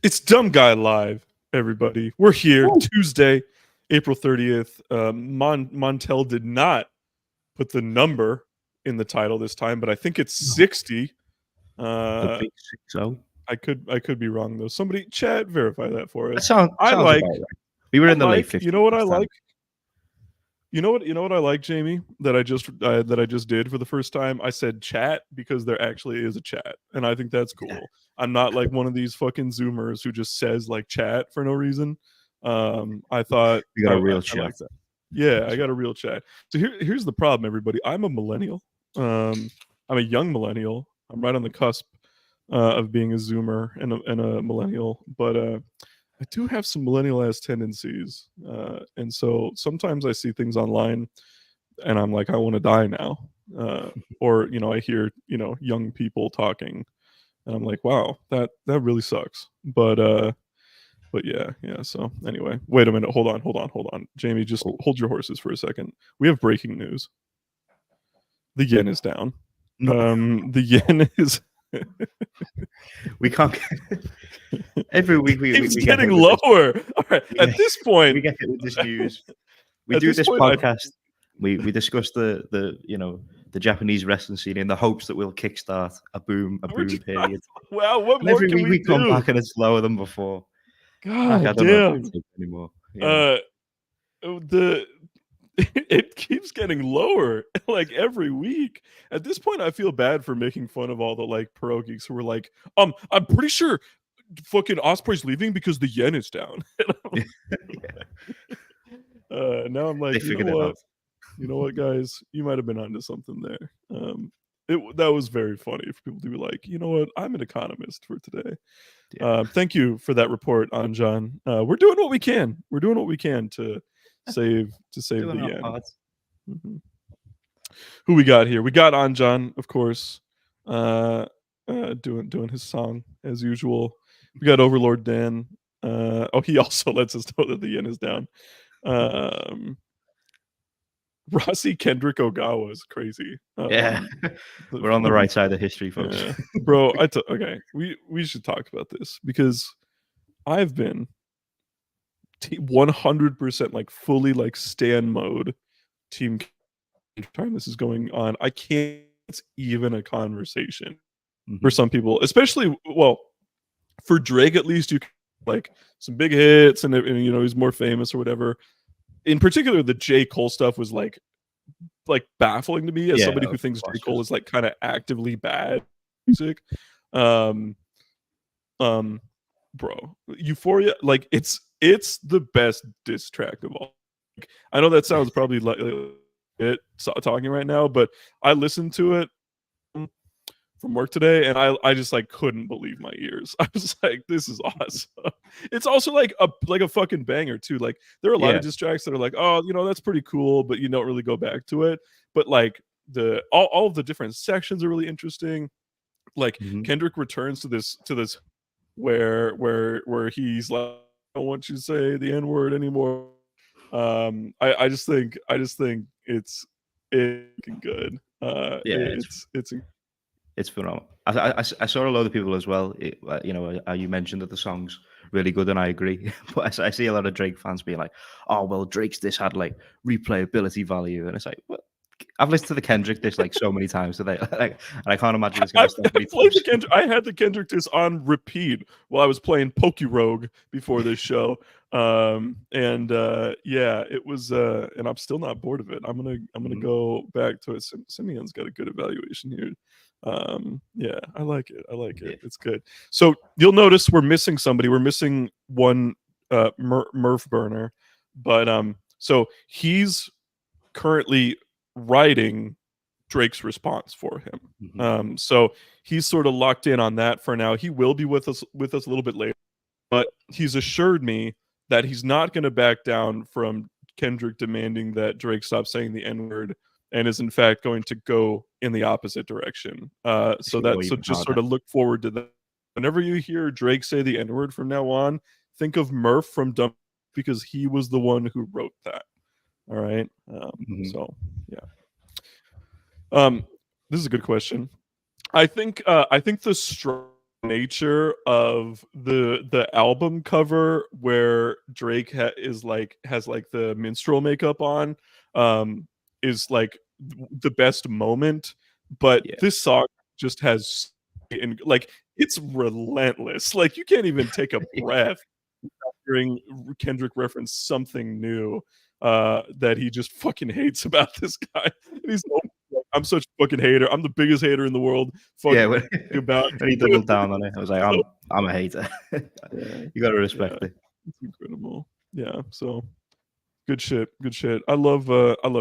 It's Dumb Guy Live, everybody. We're here Woo. Tuesday, April 30th. Montel did not put the number in the title this time, but I think it's 60. The big 60. I could be wrong though. Somebody chat verify that for That us. sounds about right. We were in the late 50s. You know what I like? You know what I like, Jamie, that I just did for the first time? I said chat because there actually is a chat, and I think that's cool. Yeah. I'm not like one of these fucking Zoomers who just says like chat for no reason. I thought you got a real chat. Like that. Yeah, I got a real chat. So here's the problem, everybody. I'm a millennial. I'm a young millennial. I'm right on the cusp of being a Zoomer and a millennial, but I do have some millennial-ass tendencies, and so sometimes I see things online, and I'm like, I want to die now, or I hear young people talking, and I'm like, wow, that really sucks. But yeah. So anyway, wait a minute, hold on, Jamie, just hold your horses for a second. We have breaking news. The yen is down. The yen is. We can't. Every week it's getting lower. All right. At this point, we get hit with this news. We do this podcast. We discuss the Japanese wrestling scene in the hopes that we'll kickstart a boom period. Wow, what more every can week we come back and it's lower than before. God I don't know if I anymore. It keeps getting lower like every week. At this point, I feel bad for making fun of all the like pro geeks who were like, I'm pretty sure fucking Osprey's leaving because the yen is down. Now I'm like, you know what, guys, you might have been onto something there. That was very funny for people to be like, you know what, I'm an economist for today. Thank you for that report, Anjan. We're doing what we can. We're doing what we can to save the yen. Mm-hmm. Who we got here? We got Anjan, of course, doing his song as usual. We got Overlord Dan. He also lets us know that the yen is down. Rossi Kendrick Ogawa is crazy. We're on the right side of history, folks. Yeah. Bro, okay. We should talk about this because I've been 100% like fully like stan mode team time this is going on. I can't. It's even a conversation for some people, especially for Drake. At least you can, like some big hits and he's more famous or whatever. In particular, the J. Cole stuff was like baffling to me as somebody who thinks J. Cole is like kind of actively bad music. Bro, Euphoria, like it's the best diss track of all. Like, I know that sounds probably like it talking right now, but I listened to it from work today and I just like couldn't believe my ears. I was like, this is awesome. It's also like a fucking banger too. Like there are a lot of diss tracks that are like, oh, that's pretty cool, but you don't really go back to it. But like all of the different sections are really interesting. Like Kendrick returns to this where he's like, I don't want you to say the N-word anymore. I just think it's good. It's phenomenal. I saw a lot of people as well. You mentioned that the song's really good, and I agree. But I see a lot of Drake fans being like, "Oh, well, Drake's this had like replayability value," and it's like, what? I've listened to the Kendrick diss like so many times today, and I can't imagine it's going to stop me. I had the Kendrick diss on repeat while I was playing Pokerogue before this show, it was, and I'm still not bored of it. I'm gonna go back to it. Simeon's got a good evaluation here. I like it. It's good. So you'll notice we're missing somebody. We're missing one Murph Burner, but so he's currently writing Drake's response for him. So he's sort of locked in on that for now. He will be with us a little bit later, but he's assured me that he's not going to back down from Kendrick demanding that Drake stop saying the N-word and is in fact going to go in the opposite direction. So just sort of look forward to that. Whenever you hear Drake say the N-word from now on, think of Murph from Dumb because he was the one who wrote that. All right. So yeah. This is a good question. I think the nature of the album cover where Drake has like the minstrel makeup on, is like the best moment. But Yeah. this song just has, and like it's relentless. Like you can't even take a breath without hearing Kendrick reference something new that he just fucking hates about this guy. And he's like, I'm such a fucking hater. I'm the biggest hater in the world. Fuck Yeah, about when he doubled down on it, I was like, I'm a hater. yeah, You got to respect it. it's incredible. Yeah, so good shit. Good shit. I love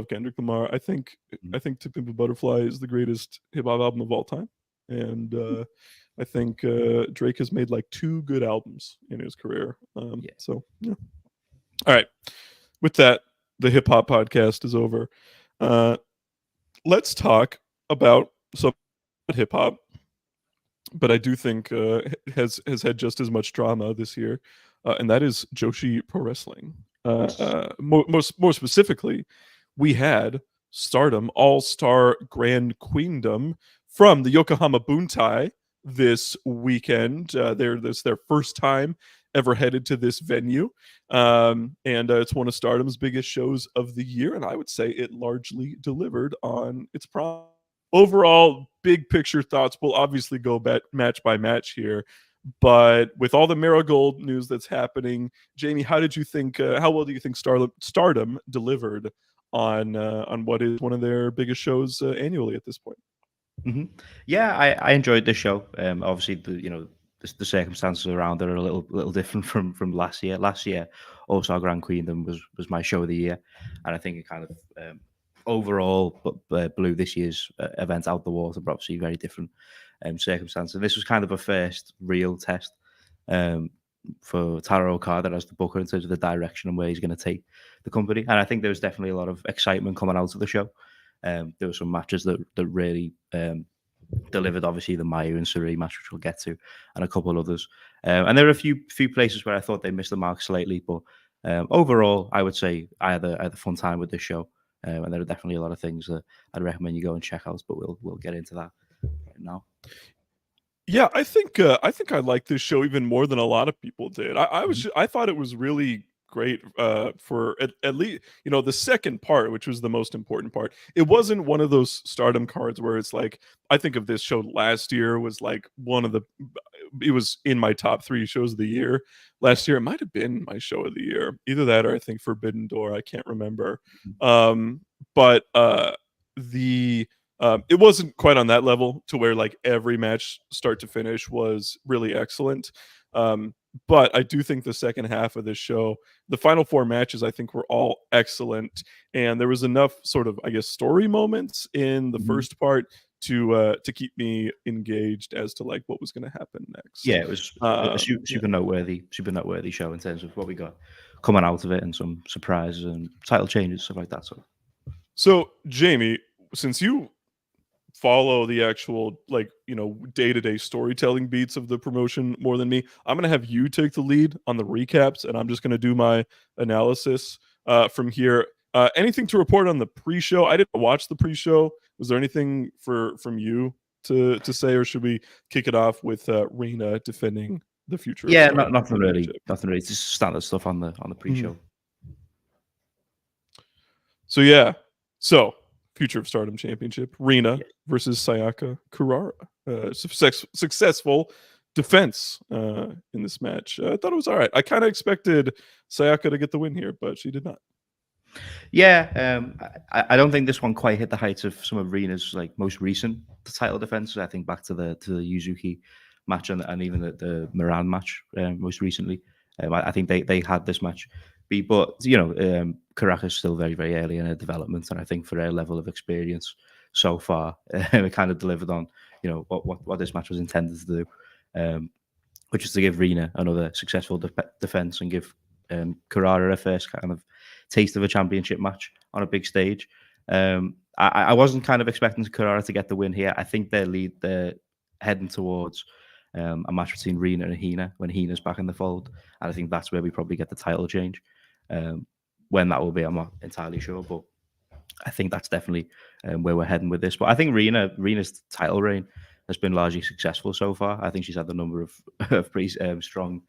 Kendrick Lamar. I think To Pimp a Butterfly is the greatest hip hop album of all time, and I think Drake has made like 2 good albums in his career. Yeah. So yeah. All right. With that, the hip hop podcast is over. Let's talk about some hip hop, but I do think has had just as much drama this year, and that is Joshi Pro Wrestling. More specifically, we had Stardom All Star Grand Queendom from the Yokohama Buntai this weekend. This their first time ever headed to this venue, and it's one of Stardom's biggest shows of the year, and I would say it largely delivered on its promise. Overall, big picture thoughts. We'll obviously go match by match here, but with all the Marigold news that's happening, Jamie, how did you think? How well do you think Stardom delivered on what is one of their biggest shows annually at this point? Mm-hmm. Yeah, I enjoyed this show. Obviously, the circumstances around it are a little different from last year. Last year, also Grand Queendom was my show of the year, and I think it kind of overall blew this year's event out the water. But obviously, very different circumstances. And this was kind of a first real test for Taro Okada as the booker in terms of the direction and where he's going to take the company. And I think there was definitely a lot of excitement coming out of the show. There were some matches that really delivered. Obviously, the Mayu and Sareee match, which we'll get to, and a couple others. And there were a few places where I thought they missed the mark slightly, but overall, I would say I had a fun time with this show. And there are definitely a lot of things that I'd recommend you go and check out. But we'll get into that right now. Yeah, I think I liked this show even more than a lot of people did. I thought it was really great for at least the second part, which was the most important part. It wasn't one of those Stardom cards where it's like, I think of this show last year was like one of the, it was in my top 3 shows of the year last year. It might have been my show of the year, either that or I think Forbidden Door. I can't remember. But the it wasn't quite on that level to where like every match start to finish was really excellent. But I do think the second half of this show, the final 4 matches, I think were all excellent, and there was enough sort of, I guess, story moments in the first part to keep me engaged as to like what was going to happen next. Yeah, it was a super noteworthy show in terms of what we got coming out of it, and some surprises and title changes, stuff like that. So Jamie, since you follow the actual like day-to-day storytelling beats of the promotion more than me, I'm gonna have you take the lead on the recaps, and I'm just gonna do my analysis from here. Anything to report on the pre-show? I didn't watch the pre-show. Was there anything from you to say, or should we kick it off with Rena defending the future? Yeah, nothing really. Just standard stuff on the pre-show. So Future of Stardom Championship, Rena versus Sayaka Kurara. Successful defense in this match. I thought it was all right. I kind of expected Sayaka to get the win here, but she did not. Yeah, I don't think this one quite hit the heights of some of Rena's like most recent title defenses. I think back to the Yuzuki match and even the Moran match most recently. I think they had this match beat, but Kuraka's still very, very early in her development, and I think for her level of experience so far, it kind of delivered on what this match was intended to do, which is to give Rena another successful defense and give Kurara her first kind of taste of a championship match on a big stage. I wasn't kind of expecting Kurara to get the win here. I think they're heading towards a match between Rena and Hina when Hina's back in the fold, and I think that's where we probably get the title change. When that will be, I'm not entirely sure, but I think that's definitely where we're heading with this. But I think Rena's title reign has been largely successful so far. I think she's had a number of pretty strong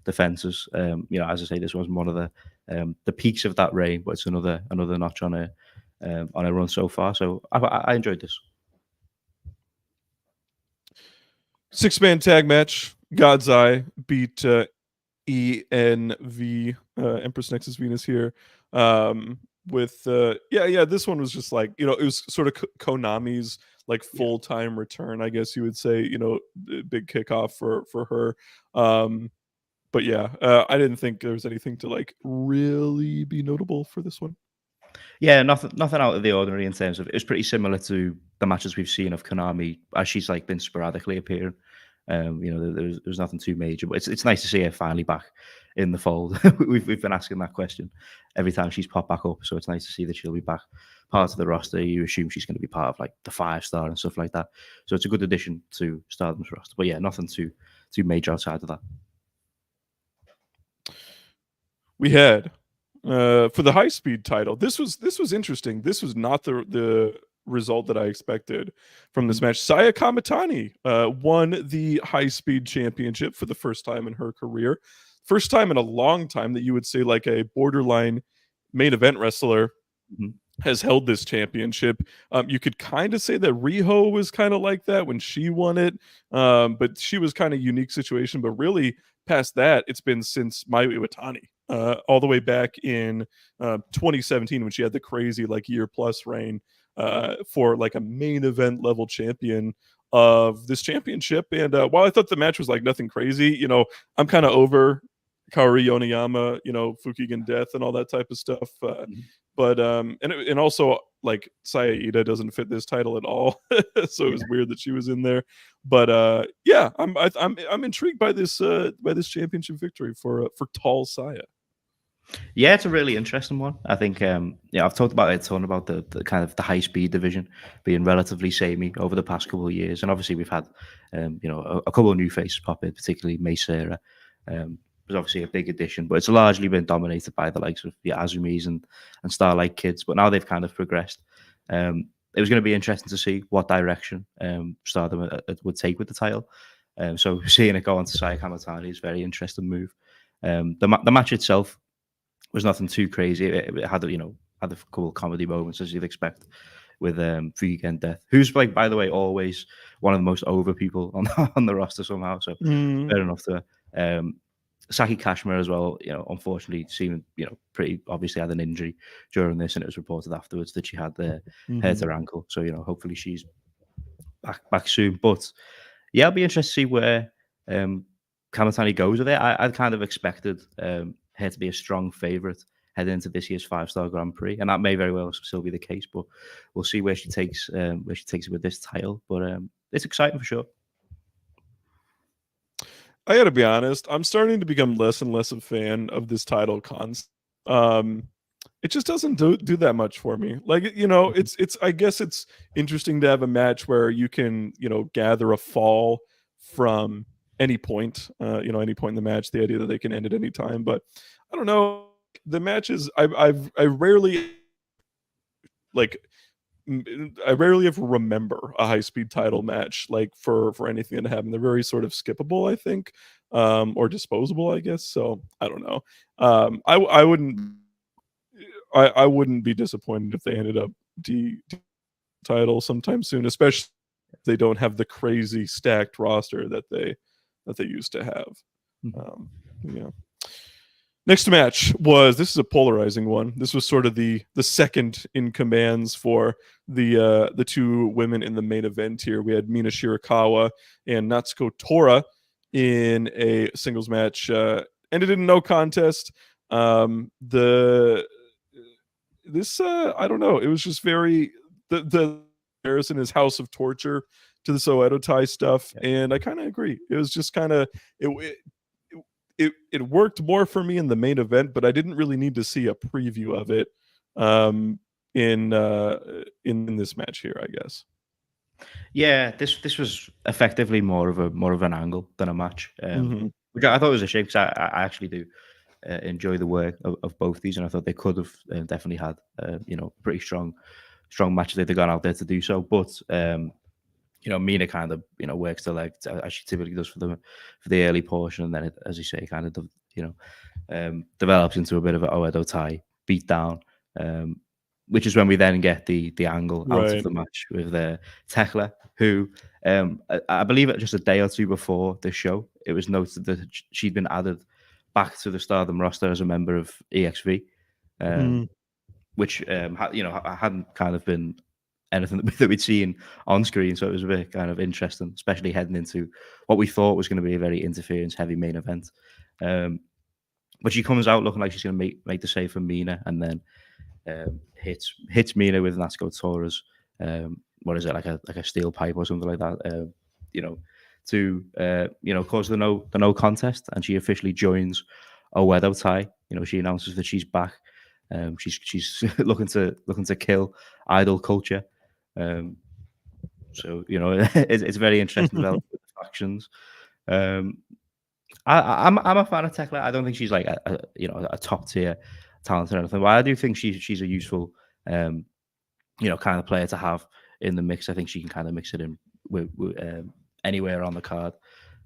defenses. As I say, this was one of the peaks of that reign, but it's another notch on a run so far. So I enjoyed this. 6-man tag match. God's Eye beat ENV, Empress Nexus Venus here. With this one was just like, it was sort of Konami's like full-time return, I guess you would say, big kickoff for her. But I didn't think there was anything to like really be notable for this one. Yeah, nothing out of the ordinary in terms of it was pretty similar to the matches we've seen of Konami as she's like been sporadically appearing. There's nothing too major, but it's nice to see her finally back in the fold. we've been asking that question every time she's popped back up, so it's nice to see that she'll be back part of the roster. You assume she's going to be part of like the 5-star and stuff like that, so it's a good addition to Stardom's roster. But yeah, nothing too major outside of that. We had for the high speed title. This was interesting. This was not the result that I expected from this match. Saya Kamatani won the high speed championship for the first time in her career. First time in a long time that you would say like a borderline main event wrestler has held this championship. You could kind of say that Riho was kind of like that when she won it, but she was kind of unique situation. But really past that, it's been since Mayu Iwatani, all the way back in 2017 when she had the crazy like year plus reign for like a main event level champion of this championship. And while I thought the match was like nothing crazy, I'm kind of over Kaori Yoneyama, Fukigen Death and all that type of stuff. But and also like Saya Ida doesn't fit this title at all, so it was weird that she was in there. But I'm intrigued by this championship victory for tall Saya. Yeah, it's a really interesting one. I think, I've talked about it a ton about the kind of the high speed division being relatively samey over the past couple of years, and obviously we've had, a couple of new faces pop in, particularly Mei Seira. Was obviously a big addition, but it's largely been dominated by the likes of the Azumis and Starlight Kids. But now they've kind of progressed. It was going to be interesting to see what direction Stardom would take with the title. So seeing it go on to Saya Kamatani is a very interesting move. The match itself was nothing too crazy. It had a couple of comedy moments as you'd expect with Fukigen Death, who's like, by the way, always one of the most over people on the roster somehow. So fair enough to her. Saki Kashmir as well, unfortunately seemed, pretty obviously had an injury during this, and it was reported afterwards that she had hurt her ankle. So, hopefully she's back soon. But yeah, I'll be interested to see where Kamatani goes with it. I'd kind of expected her to be a strong favourite heading into this year's 5-star Grand Prix, and that may very well still be the case. But we'll see where she takes it with this title. But it's exciting for sure. I gotta be honest, I'm starting to become less and less a fan of this title concept. It just doesn't do that much for me. Like, it's I guess it's interesting to have a match where you can, gather a fall from any point, any point in the match, the idea that they can end at any time. But I don't know. The matches I rarely ever remember a high speed title match like for anything that happened. They're very sort of skippable, I think, or disposable, I guess. So I don't know. I wouldn't be disappointed if they ended up title sometime soon, especially if they don't have the crazy stacked roster that they used to have. Yeah. Next match this is a polarizing one. This was sort of the second in commands for the two women in the main event here. We had Mina Shirakawa and Natsuko Tora in a singles match. Ended in no contest. I don't know. It was just very the comparison is House of Torture to the Soedo Tai stuff, and I kind of agree. It was just kind of it worked more for me in the main event, but I didn't really need to see a preview of it in this match here, I guess. Yeah, this was effectively more of an angle than a match, which I thought was a shame because I actually do enjoy the work of both these, and I thought they could have definitely had pretty strong matches if they'd gone out there to do so. But Mina kind of works the leg as she typically does for the early portion, and then it, as you say, kind of develops into a bit of an Oedo Tai beatdown, which is when we then get the angle out of the match with Tekla, who I believe just a day or two before the show, it was noted that she'd been added back to the Stardom roster as a member of EXV, which hadn't kind of been anything that we'd seen on screen. So it was a bit kind of interesting, especially heading into what we thought was going to be a very interference-heavy main event. But she comes out looking like she's going to make the save for Mina, and then hits Mina with Natsuko Tora's what is it, like a steel pipe or something like that, to cause the no contest, and she officially joins Oedo Tai. She announces that she's back. She's looking to kill idol culture. So it's very interesting development with the factions. I'm a fan of Tekla. I don't think she's like a top tier talent or anything, but I do think she's a useful kind of player to have in the mix. I think she can kind of mix it in with anywhere on the card,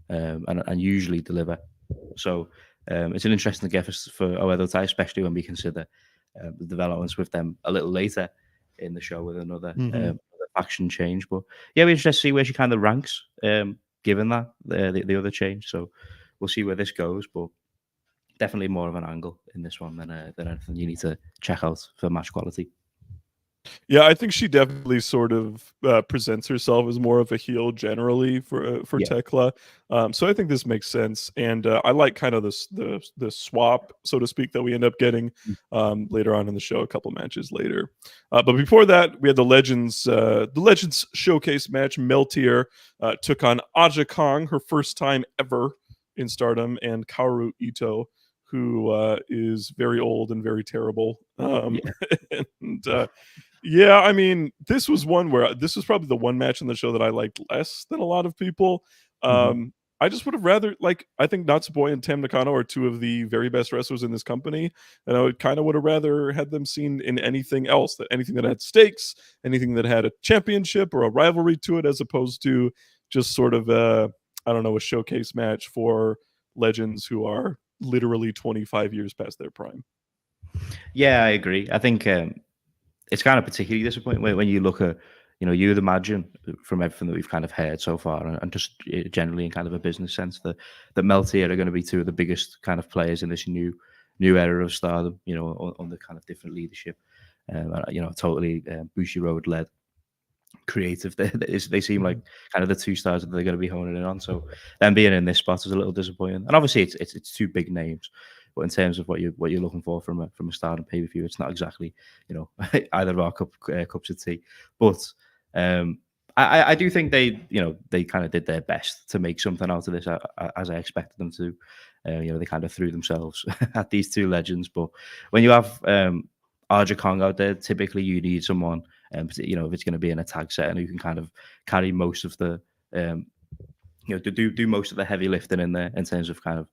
and usually deliver. So it's an interesting gift for Oedo Tai, especially when we consider the developments with them a little later in the show with another faction change. But yeah, we're interested to see where she kind of ranks, given that the other change. So we'll see where this goes, but definitely more of an angle in this one than anything you need to check out for match quality. Yeah, I think she definitely sort of presents herself as more of a heel generally for Tekla. So I think this makes sense, and I like kind of the swap, so to speak, that we end up getting later on in the show, a couple matches later. But before that, we had the Legends showcase match. Meltier took on Aja Kong, her first time ever in Stardom, and Kaoru Ito, who is very old and very terrible. Yeah, I mean, this was one where this was probably the one match in the show that I liked less than a lot of people. I just would have rather, I think Natsupoi and Tam Nakano are two of the very best wrestlers in this company, and I kind of would have rather had them seen in anything else, anything that had stakes, anything that had a championship or a rivalry to it, as opposed to just sort of a showcase match for legends who are literally 25 years past their prime. Yeah, I agree. I think it's kind of particularly disappointing when you look at, you'd imagine from everything that we've kind of heard so far, and just generally in kind of a business sense, that Meltier are going to be two of the biggest kind of players in this new era of Stardom, on the kind of different leadership, totally Bushiroad led creative. They seem like kind of the two stars that they're going to be honing in on. So them being in this spot is a little disappointing. And obviously it's two big names, but in terms of what you're looking for from a Stardom pay-per-view, it's not exactly either of our cups of tea. But I do think they kind of did their best to make something out of this, as I expected them to. They kind of threw themselves at these two legends. But when you have Aja Kong out there, typically you need someone, if it's going to be in a tag set, and who can kind of carry most of the, to do most of the heavy lifting in there in terms of kind of,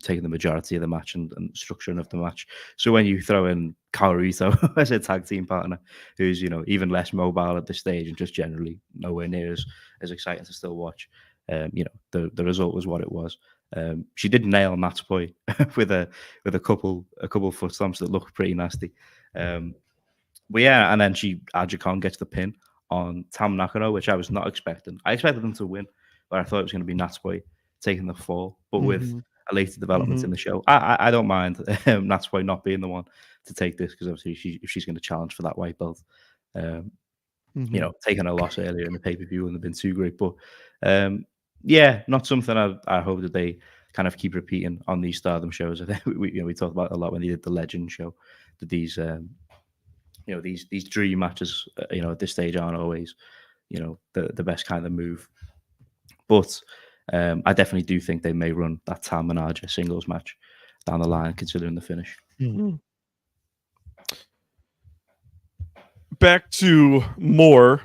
taking the majority of the match and structuring of the match. So when you throw in Kaoru Ito as a tag team partner, who's even less mobile at this stage and just generally nowhere near as exciting to still watch, the result was what it was. She did nail Natsupoi with a couple foot stomps that looked pretty nasty. But yeah, and then Aja Kong gets the pin on Tam Nakano, which I was not expecting. I expected them to win, but I thought it was going to be Natsupoi taking the fall. But with a later development in the show, I don't mind Natsupoi not being the one to take this, because obviously if she's going to challenge for that white belt, taking a loss earlier in the pay-per-view wouldn't have been too great. But yeah, not something I hope that they kind of keep repeating on these Stardom shows. I think we talked about it a lot when they did the Legend show, that these these dream matches at this stage aren't always the best kind of move. But I definitely do think they may run that Tam and Aja singles match down the line, considering the finish. Back to more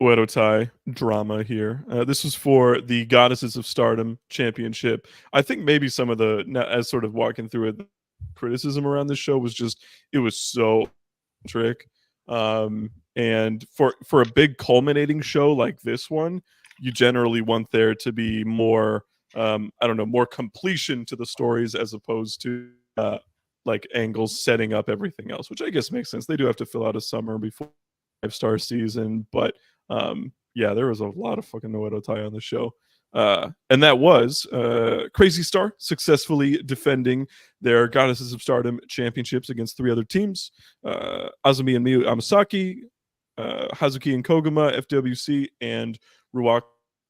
Oedo Tai drama here. This was for the Goddesses of Stardom Championship. I think maybe some of as sort of walking through it, criticism around this show was just, it was so trick. And for a big culminating show like this one, you generally want there to be more, I don't know, more completion to the stories as opposed to like angles setting up everything else, which I guess makes sense. They do have to fill out a summer before 5-star season, but yeah, there was a lot of fucking Noedo Tai on the show. And that was Crazy Star successfully defending their Goddesses of Stardom championships against 3 other teams. Azumi and Miyu Amasaki, Hazuki and Koguma, FWC, and Ruak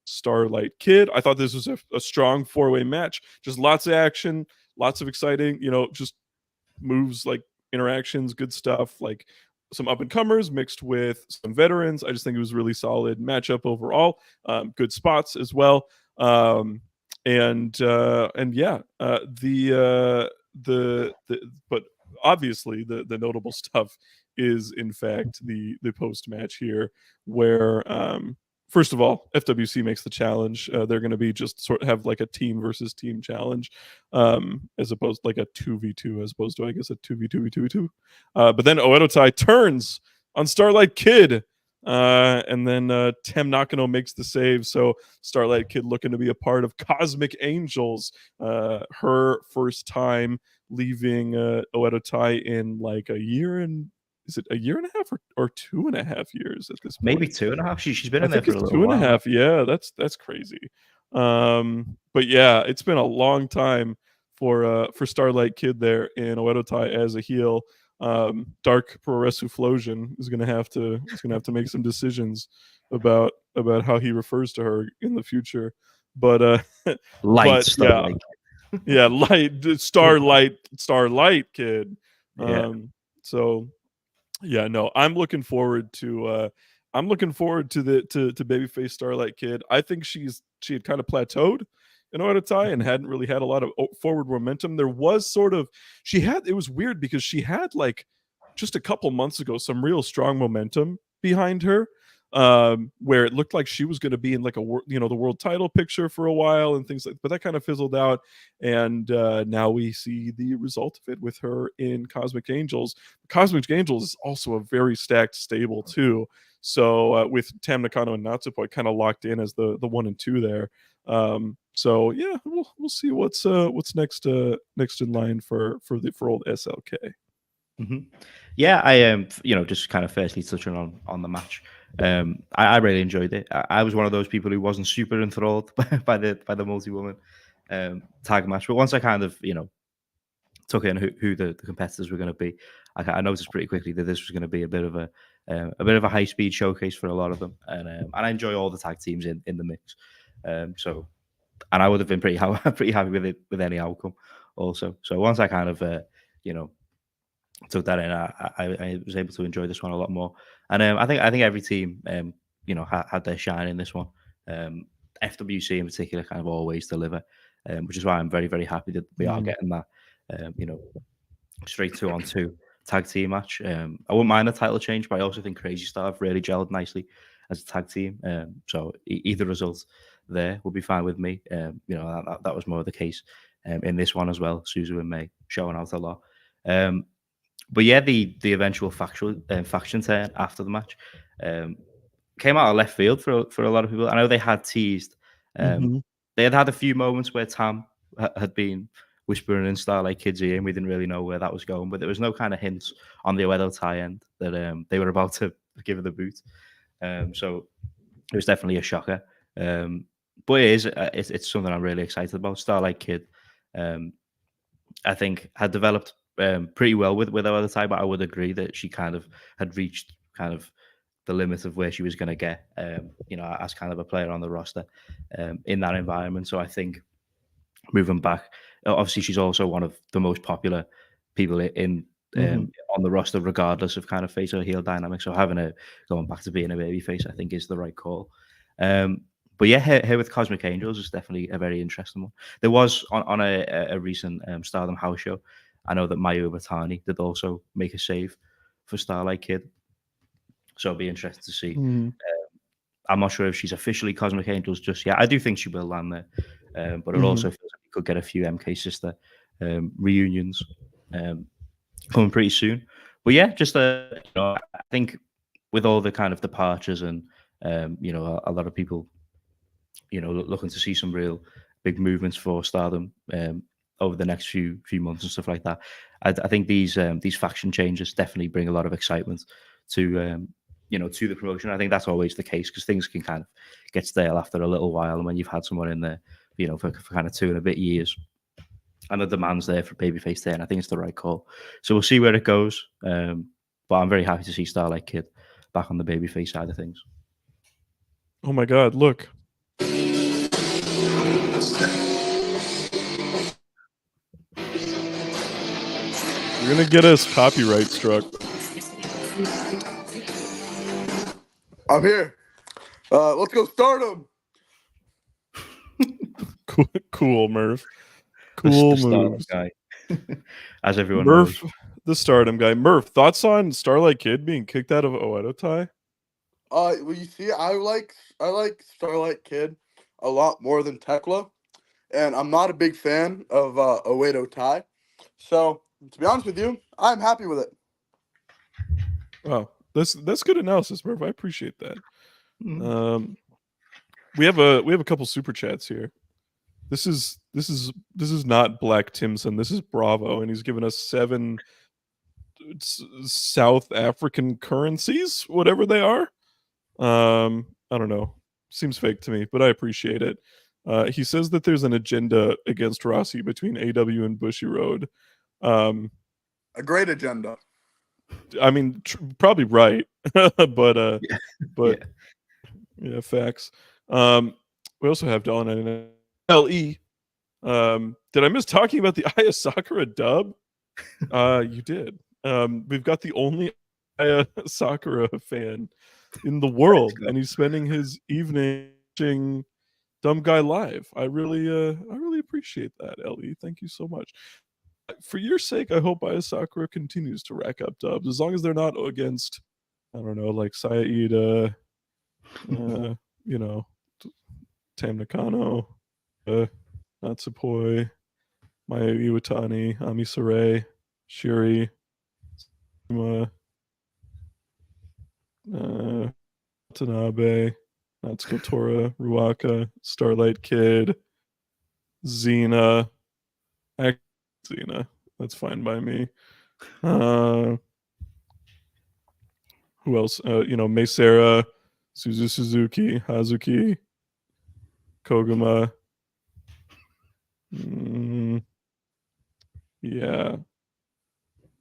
Starlight Kid. I thought this was a strong 4-way match. Just lots of action, lots of exciting, just moves, like interactions, good stuff, like some up and comers mixed with some veterans. I just think it was a really solid matchup overall. Good spots as well. And yeah, but obviously the notable stuff is in fact the post match here, where first of all, FWC makes the challenge. They're going to be just sort of have like a team versus team challenge, as opposed like a 2v2, as opposed to I guess a 2v2v2v2. But then Oedo Tai turns on Starlight Kid, and then Tem Nakano makes the save. So Starlight Kid looking to be a part of Cosmic Angels, her first time leaving Oedo Tai in like a year and. Is it a year and a half or 2.5 years at this point? Maybe 2.5. She's been in there for a little 2.5. Yeah, that's crazy. But yeah, it's been a long time for Starlight Kid there, and Oedo Tai as a heel. Dark Puroresu Flosion is gonna have to make some decisions about how he refers to her in the future. But Light Starlight. Yeah, Starlight Kid. So yeah, no, I'm looking forward to Babyface Starlight Kid. I think she had kind of plateaued in Oedo Tai and hadn't really had a lot of forward momentum. There was sort of it was weird because she had like just a couple months ago some real strong momentum behind her, where it looked like she was going to be in like the world title picture for a while and things like. But that kind of fizzled out, and now we see the result of it with her in Cosmic Angels. Cosmic Angels is also a very stacked stable too. So with Tam Nakano and Natsupoi kind of locked in as the 1 and 2 there. So yeah, we'll see what's next in line for old SLK. Mm-hmm. Yeah, I am. Just kind of firstly touching on the match. I really enjoyed it. I was one of those people who wasn't super enthralled by the multi-woman tag match, but once I kind of took in who the competitors were going to be, I noticed pretty quickly that this was going to be a bit of a high speed showcase for a lot of them, and I enjoy all the tag teams in the mix. So, and I would have been pretty happy with any outcome also. So once I kind of took that in, I was able to enjoy this one a lot more. And I think every team had their shine in this one. FWC in particular kind of always deliver, which is why I'm very, very happy that we are getting that straight 2-on-2 tag team match. I wouldn't mind a title change, but I also think Crazy Star have really gelled nicely as a tag team. So either result there will be fine with me. That was more of the case in this one as well. Suzu and May showing out a lot. But yeah, the eventual faction turn after the match came out of left field for a lot of people. I know they had teased. They had a few moments where Tam had been whispering in Starlight Kid's ear, and we didn't really know where that was going. But there was no kind of hints on the Oedo Tai end that they were about to give her the boot. So it was definitely a shocker. But it's something I'm really excited about. Starlight Kid, I think, had developed pretty well with Oedo Tai, but I would agree that she kind of had reached kind of the limit of where she was going to get, as kind of a player on the roster in that environment. So I think moving back, obviously she's also one of the most popular people on the roster, regardless of kind of face or heel dynamic. So having her going back to being a baby face, I think, is the right call. But yeah, her with Cosmic Angels is definitely a very interesting one. There was on a recent Stardom house show, I know that Mayu Iwatani did also make a save for Starlight Kid. So it'll be interesting to see. I'm not sure if she's officially Cosmic Angels just yet. I do think she will land there. But it also feels like we could get a few MK Sister reunions coming pretty soon. But yeah, just I think with all the kind of departures and you know, a lot of people, you know, looking to see some real big movements for Stardom over the next few months and stuff like that. I think these faction changes definitely bring a lot of excitement to you know, to the promotion. I think that's always the case because things can kind of get stale after a little while, and when you've had someone in there, you know, for kind of 2 and a bit years, and the demand's there for babyface there, and I think it's the right call. So we'll see where it goes. But I'm very happy to see Starlight Kid back on the babyface side of things. Oh my God! Look. You're gonna get us copyright struck. I'm here. Let's go Stardom. Cool, Murph. Cool the moves, guy. As everyone Murph, knows. the Stardom guy. Murph, thoughts on Starlight Kid being kicked out of Oedo Tai? Well, you see, I like Starlight Kid a lot more than Tekla, and I'm not a big fan of Oedo Tai. So, to be honest with you, I'm happy with it. Wow, that's good analysis, Murph. I appreciate that. Mm. We have a couple super chats here. This is not Black Timson. This is Bravo, and he's given us 7 South African currencies, whatever they are. I don't know. Seems fake to me, but I appreciate it. He says that there's an agenda against Rossi between AW and Bushiroad. A great agenda. I mean, probably right, but yeah, facts. We also have Dollar99 LE. Did I miss talking about the Aya Sakura dub? You did. We've got the only Aya Sakura fan in the world, and he's spending his evening watching Dumb Guy live. I really appreciate that, LE. Thank you so much. For your sake, I hope Aya Sakura continues to rack up dubs, as long as they're not against, I don't know, like Saida, you know, Tam Nakano, Natsupoi, Maya Iwatani, Ami Sarai, Shiri, Watanabe, Natsuko Tora, Ruaka, Starlight Kid, Xena. Xena. That's fine by me. Who else? You know, Meisera, Suzuki, Hazuki, Koguma. Yeah.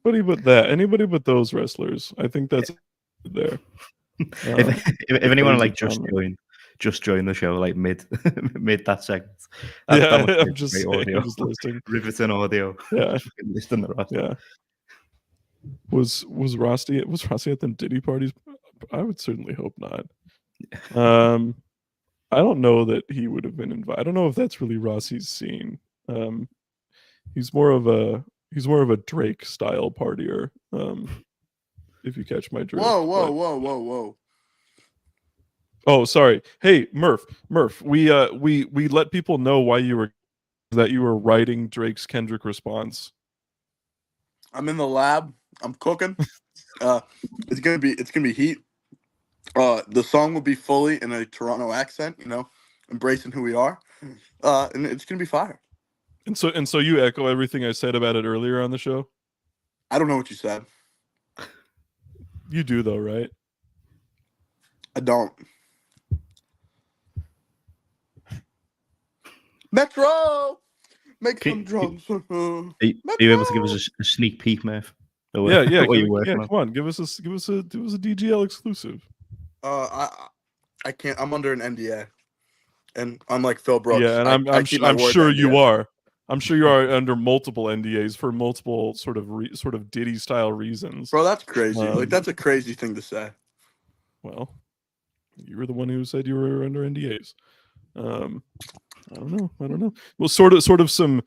Anybody but those wrestlers. I think that's there. If anyone like just join the show like mid that segment. I'm just great audio. I'm just listening. Riveting audio. Yeah. Listing the roster. Yeah. Was Rossi at them Diddy parties? I would certainly hope not. I don't know that he would have been invited. I don't know if that's really Rossi's scene. He's more of a Drake style partier. If you catch my drift. Whoa. Oh, sorry. Hey, Murph. We let people know why you were writing Drake's Kendrick response. I'm in the lab. I'm cooking. It's gonna be heat. The song will be fully in a Toronto accent, you know, embracing who we are, and it's gonna be fire. And so you echo everything I said about it earlier on the show? I don't know what you said. You do though, right? I don't. Metro, make some drums. Are you able to give us a sneak peek, Murph? Yeah. Come on, give us a DGL exclusive. I can't. I'm under an NDA, and I'm like Phil Brooks. Yeah, and I'm sure you are. I'm sure you are under multiple NDAs for multiple sort of Diddy style reasons. Bro, that's crazy. Like that's a crazy thing to say. Well, you were the one who said you were under NDAs. I don't know. Well, sort of some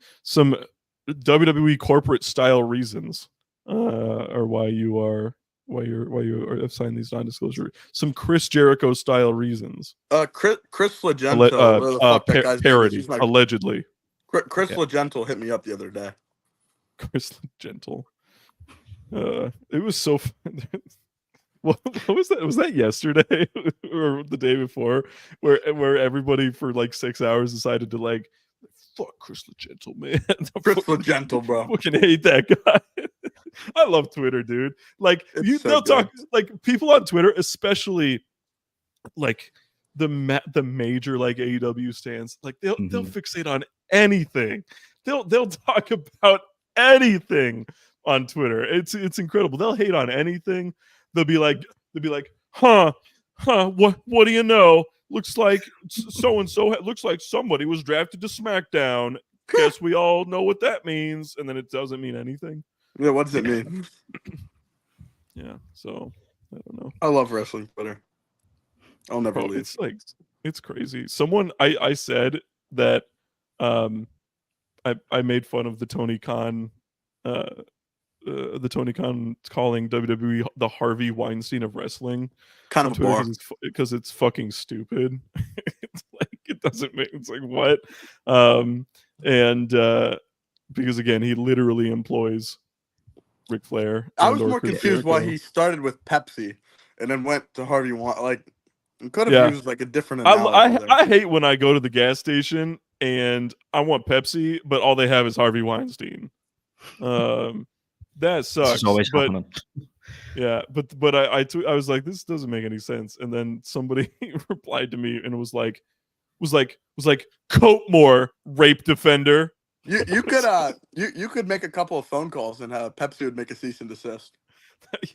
WWE corporate style reasons are why you are signed these non-disclosure. Some Chris Jericho style reasons. Chris Flagento, parody, allegedly. Chris Flagento hit me up the other day. Chris Flagento. It was so. what was that? Was that yesterday or the day before, where everybody for like 6 hours decided to like fuck Chris Legento, man. Chris Legento, bro. Fucking hate that guy. I love Twitter, dude. Like It's so they'll good. talk like people on Twitter, especially like the major like AEW stands, like they'll fixate on anything. They'll talk about anything on Twitter. It's incredible. They'll hate on anything. They'll be like, huh, what do you know? Looks like so and so looks like somebody was drafted to SmackDown. Guess we all know what that means, and then it doesn't mean anything. Yeah, what does it mean? Yeah, so I don't know. I love wrestling Twitter. I'll never leave. It's like it's crazy. Someone I said that I made fun of the Tony Khan calling WWE the Harvey Weinstein of wrestling. Kind of a bar. Because it's fucking stupid. It's like it doesn't make it's like what? Because again, he literally employs Ric Flair. I was more confused why he started with Pepsi and then went to Harvey Weinstein. Like, could have used like a different analogy. I hate when I go to the gas station and I want Pepsi, but all they have is Harvey Weinstein. That sucks. It's always happening. Yeah, but I was like, this doesn't make any sense. And then somebody replied to me and it was like Coatmore, rape defender. You could you could make a couple of phone calls and Pepsi would make a cease and desist.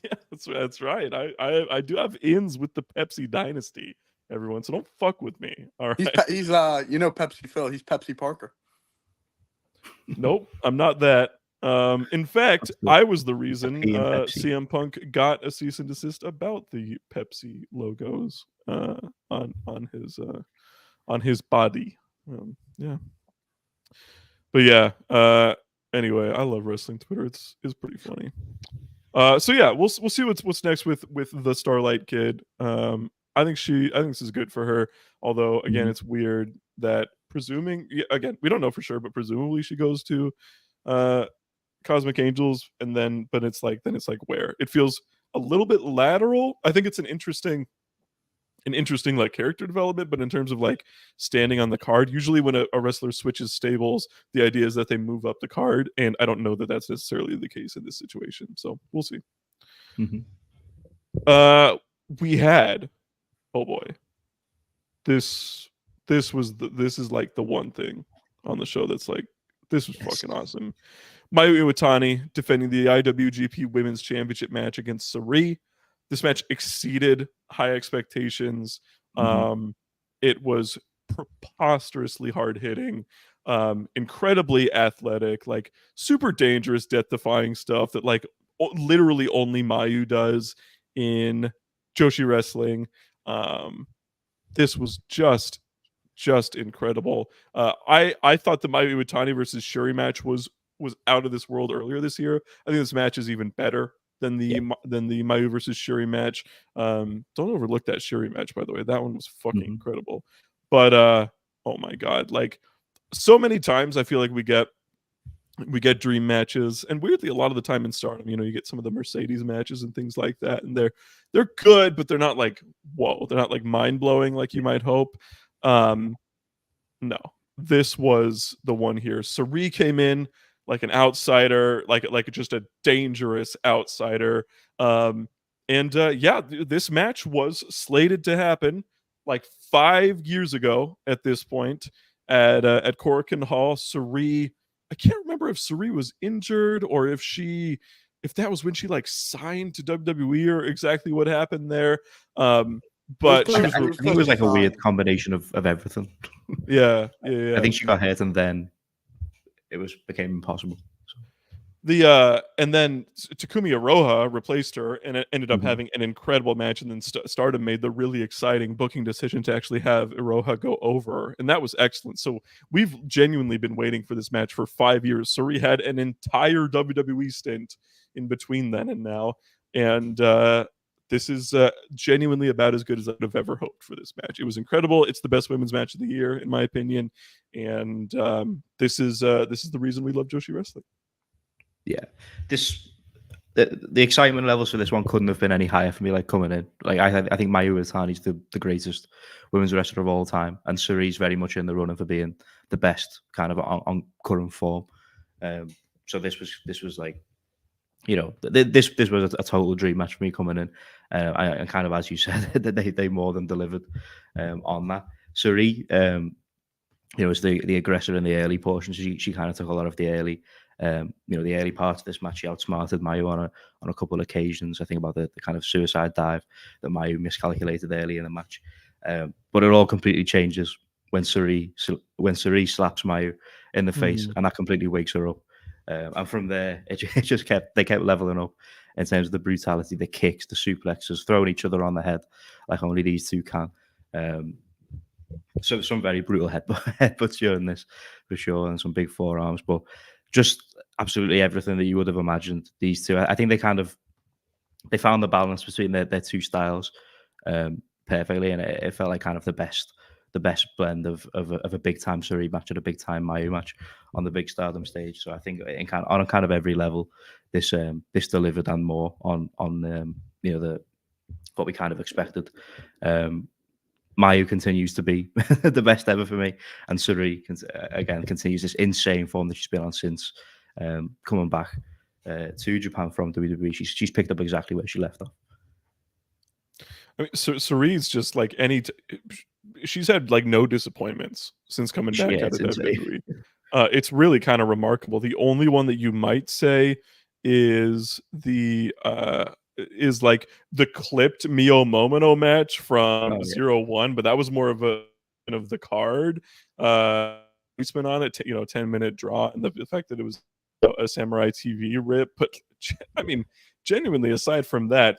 Yeah, that's right. I do have ins with the Pepsi dynasty, everyone. So don't fuck with me. All right. He's Pepsi Phil. He's Pepsi Parker. Nope, I'm not that. In fact, I was the reason CM Punk got a cease and desist about the Pepsi logos on his body. Yeah. But yeah, anyway, I love wrestling Twitter. It's pretty funny. So yeah, we'll see what's next with the Starlight Kid. I think this is good for her. Although again, it's weird that again, we don't know for sure, but presumably she goes to Cosmic Angels, but it's like where it feels a little bit lateral. I think it's an interesting like character development, but in terms of like standing on the card, usually when a wrestler switches stables, the idea is that they move up the card, and I don't know that that's necessarily the case in this situation. So we'll see. We had, oh boy, this is like the one thing on the show that's like this was fucking awesome. Mayu Iwatani defending the IWGP Women's Championship match against Sari. This match exceeded high expectations. It was preposterously hard hitting, incredibly athletic, like super dangerous, death-defying stuff that like literally only Mayu does in Joshi wrestling. This was just incredible. I thought the Mayu Iwatani versus Shuri match was out of this world earlier this year. I think this match is even better than the Mayu versus Shuri match. Don't overlook that Shuri match, by the way. That one was fucking incredible. But oh my god, like so many times I feel like we get dream matches, and weirdly a lot of the time in Stardom, you get some of the Mercedes matches and things like that, and they're good, but they're not like whoa, they're not like mind-blowing like you might hope. No, this was the one here. Sari came in like an outsider, like just a dangerous outsider. This match was slated to happen like 5 years ago at this point at Korakuen Hall. Sari, I can't remember if Sari was injured or if that was when she like signed to WWE or exactly what happened there. But I think it was like a weird combination of everything. Yeah. I think she got hurt and then it became impossible. And then Takumi Iroha replaced her, and it ended up having an incredible match. And then Stardom made the really exciting booking decision to actually have Iroha go over, and that was excellent. So we've genuinely been waiting for this match for 5 years. Sari had an entire WWE stint in between then and now, and this is genuinely about as good as I'd have ever hoped for this match. It was incredible. It's the best women's match of the year, in my opinion, and this is the reason we love Joshi wrestling. Yeah, this the excitement levels for this one couldn't have been any higher for me. Like coming in, like I think Mayu Iwatani's the greatest women's wrestler of all time, and Sarie's very much in the running for being the best kind of on current form. So this was like, you know, this was a total dream match for me coming in, and kind of as you said, they more than delivered on that. Sarie, you know, was the aggressor in the early portion. She kind of took a lot of the early. You know, the early part of this match, she outsmarted Mayu on a couple of occasions. I think about the kind of suicide dive that Mayu miscalculated early in the match. But it all completely changes when Sarie slaps Mayu in the face, and that completely wakes her up. And from there, they kept leveling up in terms of the brutality, the kicks, the suplexes, throwing each other on the head like only these two can. So some very brutal headbutts during this for sure, and some big forearms, but just absolutely everything that you would have imagined. These two, I think they found the balance between their two styles perfectly, and it felt like kind of the best blend of a big time Sarie match and a big time Mayu match on the big Stardom stage. So I think on kind of every level, this delivered and more on you know, what we kind of expected. Mayu continues to be the best ever for me, and Sarie again continues this insane form that she's been on since coming back to Japan from WWE. She's picked up exactly where she left off. I mean, Sarie's just like she's had like no disappointments since coming back out of WWE. It's really kind of remarkable. The only one that you might say is like the clipped Mio Momono match from 01, but that was more of the card. We spent on it, 10-minute draw, and the fact that it was a Samurai TV rip. But I mean, genuinely, aside from that,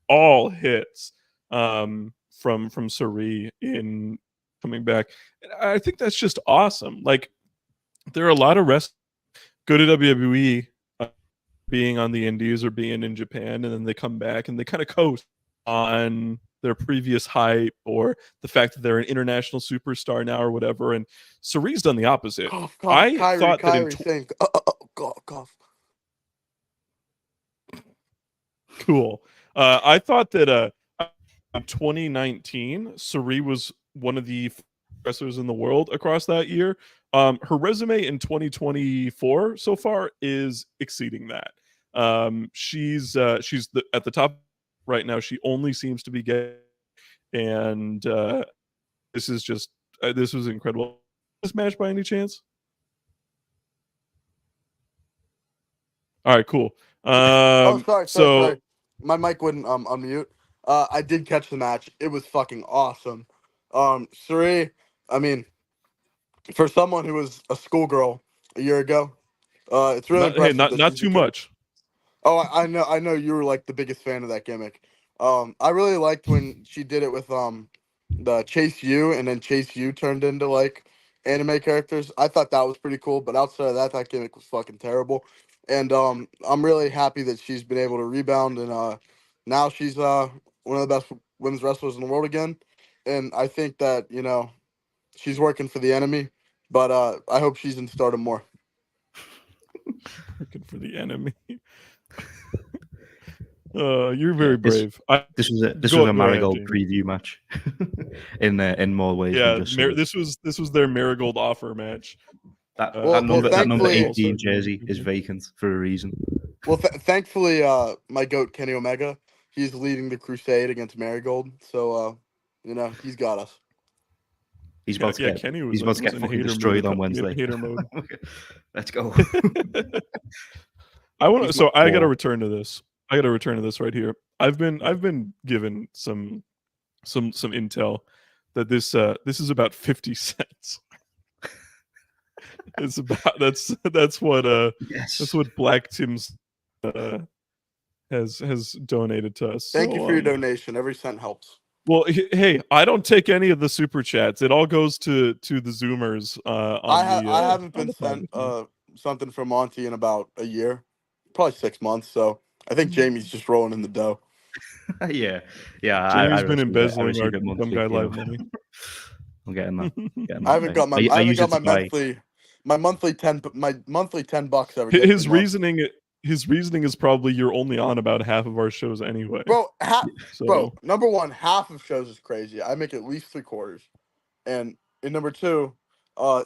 all hits from Sarie in coming back. And I think that's just awesome. Like, there are a lot of wrestlers go to WWE, being on the indies or being in Japan, and then they come back and they kind of coast on their previous hype or the fact that they're an international superstar now or whatever. And Sarie's done the opposite. Cough, I Kyrie, thought Kyrie that saying, cough. Cool. I thought that in 2019, Sarie was one of the wrestlers in the world across that year. Her resume in 2024 so far is exceeding that. She's at the top right now. She only seems to be getting, and this is just this was incredible. This match by any chance? All right, cool. Sorry. My mic wouldn't unmute. I did catch the match. It was fucking awesome. Sarie, I mean, for someone who was a schoolgirl a year ago, it's really impressive. Not too much. Oh, I know you were like the biggest fan of that gimmick. I really liked when she did it with the Chase U, and then Chase U turned into like anime characters. I thought that was pretty cool, but outside of that gimmick was fucking terrible. And I'm really happy that she's been able to rebound, and now she's one of the best women's wrestlers in the world again. And I think that, she's working for the enemy, but I hope she's in Stardom more. Working for the enemy. You're very brave. This was a Marigold preview match in more ways. Yeah, this was their Marigold offer match. That number 18 jersey is vacant for a reason. Well, thankfully, my GOAT Kenny Omega, he's leading the crusade against Marigold, so he's got us. He's about to get fucking destroyed on Wednesday. Hater mode. Let's go. I got to return to this. Right here. I've been given some intel that this is about 50 cents. It's about that's what Black Tim's has donated to us. Thank you for your donation. Every cent helps. Well, hey, I don't take any of the super chats. It all goes to the Zoomers. I haven't been sent something from Monty in about a year, probably 6 months. So I think Jamie's just rolling in the dough. yeah. Jamie's been embezzling our dumb guy live money. I'm getting that. I haven't got my monthly $10 every day. His reasoning his reasoning is probably you're only on about half of our shows anyway. Bro, So number one, half of shows is crazy. I make at least 3/4. And in number two,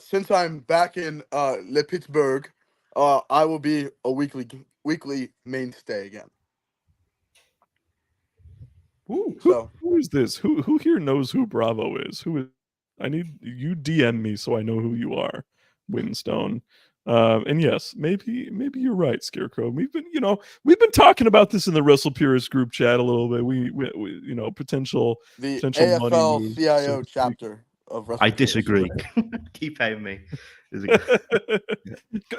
since I'm back in Le Pittsburgh, I will be a weekly mainstay again. who is this? Who here knows who Bravo is? Who is? I need you DM me so I know who you are, Winstone. And yes, maybe you're right, Scarecrow. We've been talking about this in the Wrestle Purist group chat a little bit. We potential AFL money moves, CIO chapter of Wrestle I Purist. disagree. Keep paying me.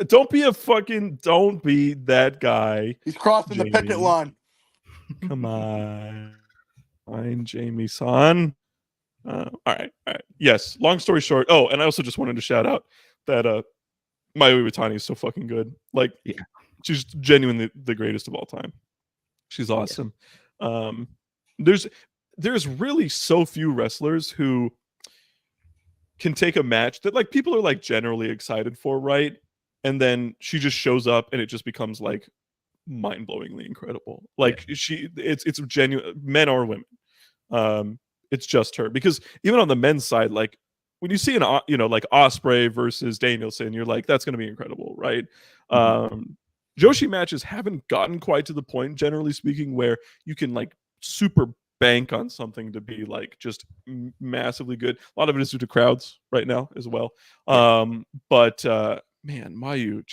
Don't be that guy. He's crossing Jamie. the picket line. Come on. Fine, Jamie-san. All right. Yes. Long story short. Oh, and I also just wanted to shout out that Mayu Iwatani is so fucking good. Like, she's genuinely the greatest of all time. She's awesome. There's really so few wrestlers who can take a match that like people are like generally excited for, right? And then she just shows up and it just becomes like mind-blowingly incredible. Like it's genuine, men or women. It's just her, because even on the men's side, like when you see like Ospreay versus Danielson, you're like, that's going to be incredible, right? Joshi matches haven't gotten quite to the point, generally speaking, where you can like super bank on something to be like just massively good. A lot of it is due to crowds right now as well. But man, Mayu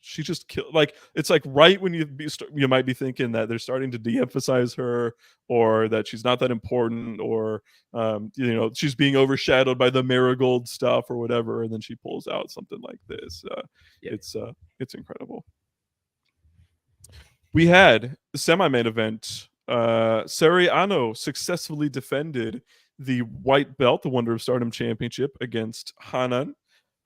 she just killed. Like, it's like right when you might be thinking that they're starting to de-emphasize her, or that she's not that important, or she's being overshadowed by the Marigold stuff or whatever, and then she pulls out something like this. It's incredible. We had the semi-main event. Sari Ano successfully defended the white belt, the Wonder of Stardom Championship, against Hanan.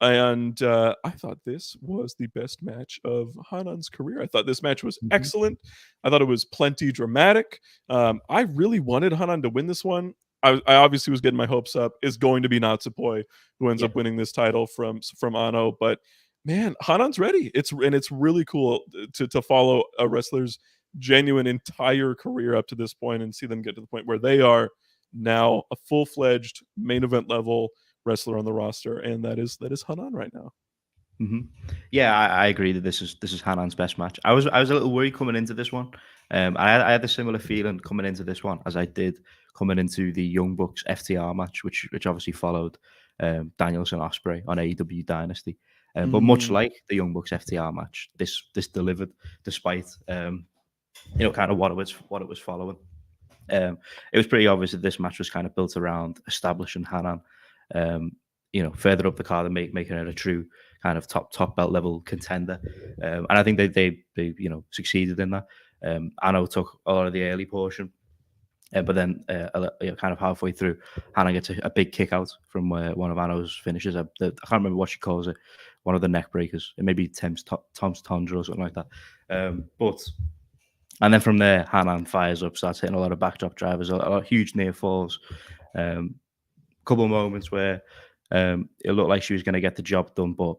And I thought this was the best match of Hanan's career. I thought this match was excellent. I thought it was plenty dramatic. I really wanted Hanan to win this one. I obviously was getting my hopes up. Is going to be Natsupoi who ends up winning this title from Ano. But man, Hanan's ready. It's really cool to follow a wrestler's genuine entire career up to this point and see them get to the point where they are now a full-fledged main event level wrestler on the roster, and that is Hanan right now. Yeah, I agree that this is Hanan's best match. I was a little worried coming into this one. I had a similar feeling coming into this one as I did coming into the Young Bucks FTR match, which obviously followed Danielson Ospreay on AEW Dynasty. But much like the Young Bucks FTR match, this delivered despite kind of what it was following. It was pretty obvious that this match was kind of built around establishing Hanan further up the card and making it a true kind of top belt level contender. And I think they succeeded in that. Ano took a lot of the early portion, but then kind of halfway through, Hanan gets a big kick out from one of Ano's finishes. I can't remember what she calls it, one of the neck breakers. It may be Tom's Tundra or something like that. And then from there, Hanan fires up, starts hitting a lot of backdrop drivers, a lot of huge near falls. Couple of moments where it looked like she was going to get the job done, but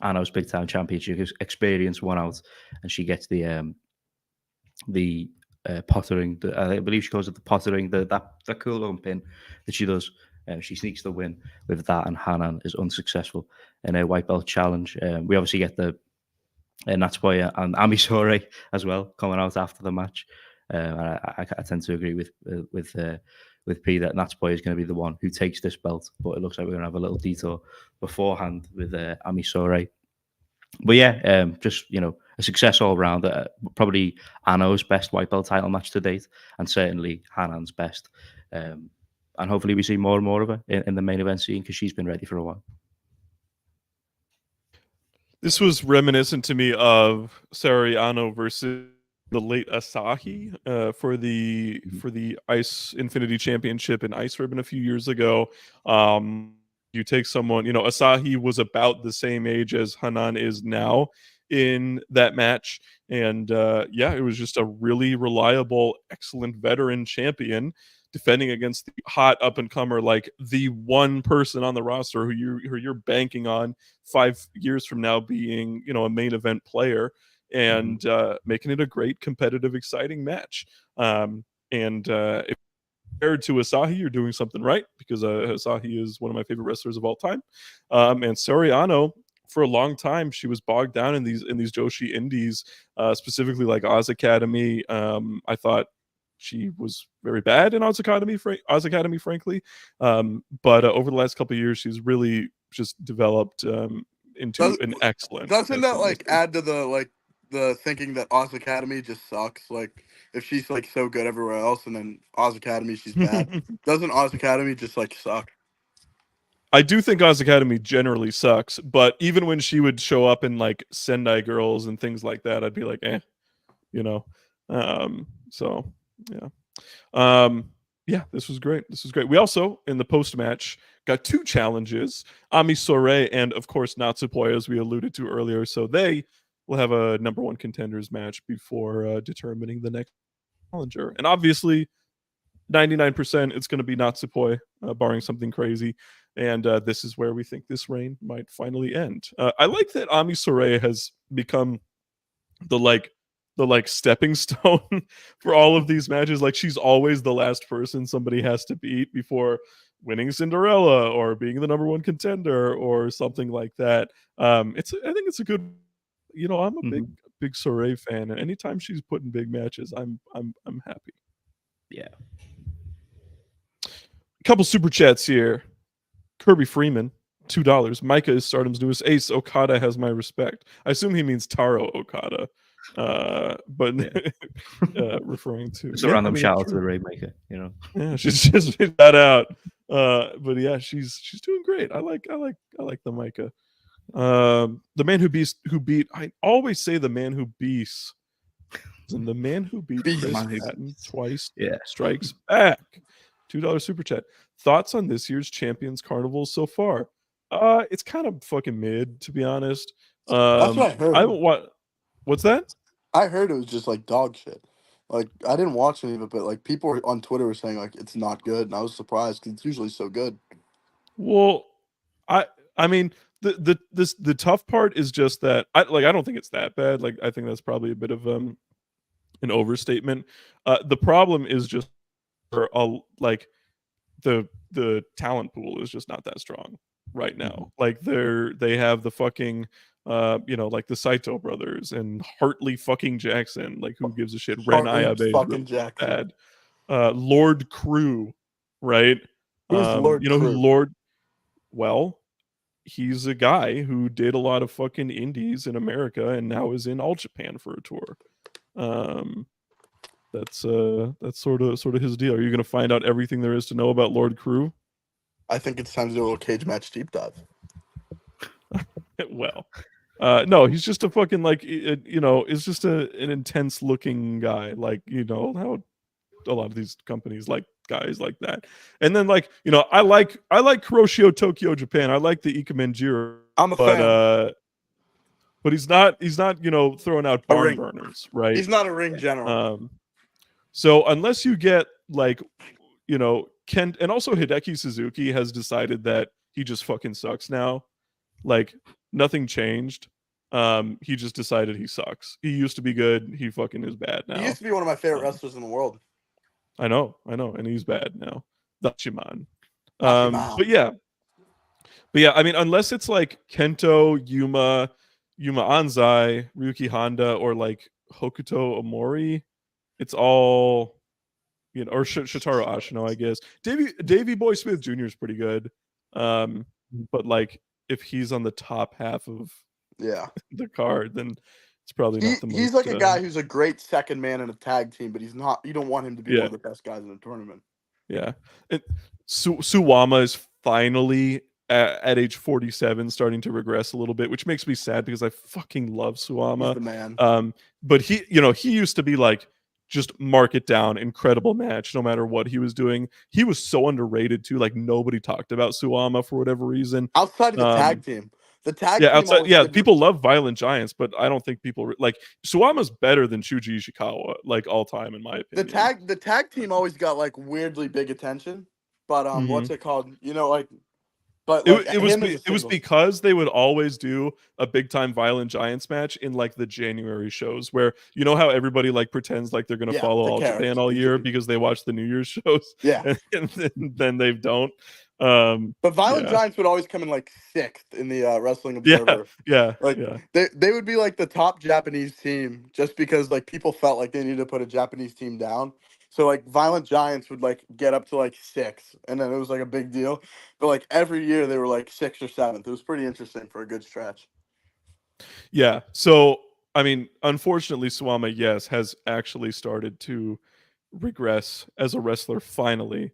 Ano's big time championship experience won out, and she gets the pottering. I believe she calls it the pottering. That cool looking pin that she does. She sneaks the win with that, and Hanan is unsuccessful in a white belt challenge. We obviously get the Natsupoi and Ami Sourei as well coming out after the match. I tend to agree with P that Natsupoi is going to be the one who takes this belt, but it looks like we're going to have a little detour beforehand with Ami Sourei. But yeah, just a success all round. Probably Ano's best white belt title match to date, and certainly Hanan's best. And hopefully we see more and more of her in the main event scene, because she's been ready for a while. This was reminiscent to me of Sari Ano versus the late Asahi for the Ice Infinity Championship in Ice Ribbon a few years ago. You take someone, Asahi was about the same age as Hanan is now in that match, and it was just a really reliable, excellent veteran champion defending against the hot up and comer, like the one person on the roster who you're banking on 5 years from now being a main event player. and making it a great, competitive, exciting match. If compared to Asahi, you're doing something right, because Asahi is one of my favorite wrestlers of all time. And Soriano, for a long time, she was bogged down in these Joshi indies, specifically like Oz Academy. I thought she was very bad in Oz Academy, frankly. But over the last couple of years, she's really just developed into an excellent. Doesn't that like wrestler. add to the thinking that Oz Academy just sucks? Like, if she's like so good everywhere else, and then Oz Academy she's bad. Doesn't Oz Academy just like suck? I do think Oz Academy generally sucks, but even when she would show up in like Sendai Girls and things like that, I'd be like, you know. So yeah. Yeah, this was great. We also, in the post-match, got 2 challenges, Ami Sourei and, of course, Natsupoi, as we alluded to earlier. So they will have a number 1 contenders match before determining the next challenger. And obviously, 99% it's going to be Natsupoi, barring something crazy. And this is where we think this reign might finally end. I like that Ami Sourei has become the stepping stone for all of these matches. Like, she's always the last person somebody has to beat before winning Cinderella or being the number 1 contender or something like that. I think it's a good. I'm a big Sourei fan, and anytime she's put in big matches, I'm happy. Yeah. A couple super chats here. Kirby Freeman, $2. Micah is Stardom's newest ace. Okada has my respect. I assume he means Taro Okada. But referring to it's a random shout out to the Rainmaker, Yeah, she's just made that out. But yeah, she's doing great. I like the Micah. The man who beat. I always say the man who beats, and the man who beat Chris Patton twice. Yeah, strikes back. $2 super chat. Thoughts on this year's Champions Carnival so far? It's kind of fucking mid, to be honest. That's what I heard. What's that? I heard it was just like dog shit. Like, I didn't watch any of it, but like people on Twitter were saying like it's not good, and I was surprised because it's usually so good. Well, I mean, the tough part is just that I don't think it's that bad. Like, I think that's probably a bit of an overstatement. The problem is just the talent pool is just not that strong right now. Like, they have the fucking like the Saito brothers and Hartley fucking Jackson. Like, who gives a shit? Ren Ayabe fucking Jackson. Bad. Lord Crew, right? Who's Lord Crew? Who Lord? Well, he's a guy who did a lot of fucking indies in America and now is in All Japan for a tour. That's sort of his deal. Are you going to find out everything there is to know about Lord Crew? I think it's time to do a little cage match deep dive. Well, no, he's just a fucking is just an intense looking guy. Like, how a lot of these companies like guys like that. And then I like Kuroshio Tokyo Japan. I like the Ikemenjiro. I'm a fan. But he's not throwing out barn burners, right? He's not a ring general. So unless you get Ken, and also Hideki Suzuki has decided that he just fucking sucks now. Like, nothing changed. He just decided he sucks. He used to be good. He fucking is bad now. He used to be one of my favorite wrestlers in the world. I know, and he's bad now. Dachiman. But yeah. I mean, unless it's like Kento, Yuma Anzai, Ryuki Honda, or like Hokuto Omori, it's all or Shotaro Ashino, I guess. Davey Boy Smith Jr. is pretty good. But like, if he's on the top half of the card, then it's probably not the most. He's like a guy who's a great second man in a tag team, but he's not. You don't want him to be one of the best guys in the tournament. Yeah, Suwama is finally at age 47 starting to regress a little bit, which makes me sad because I fucking love Suwama. He's the man. But he used to be like, just mark it down, incredible match no matter what he was doing. He was so underrated too. Like, nobody talked about Suwama for whatever reason outside of the tag team. The tag team people love Violent Giants, but I don't think people like Suwama's better than Shuji Ishikawa, like, all time, in my opinion. The tag team always got like weirdly big attention, but what's it called? But like It was him as a it was singles- because they would always do a big time Violent Giants match in like the January shows where you know how everybody like pretends like they're gonna Yeah, follow to All care. Japan all year because they watch the New Year's shows. Yeah. And then they don't. But Violent Yeah. Giants would always come in like 6th in the Wrestling Yeah, Observer. yeah, Like yeah. they would be like the top Japanese team just because like people felt like they needed to put a Japanese team down. So like Violent Giants would like get up to like 6, and then it was like a big deal. But like every year they were like 6th or 7th. It was pretty interesting for a good stretch. Yeah. So I mean, unfortunately, Suwama, yes, has actually started to regress as a wrestler finally.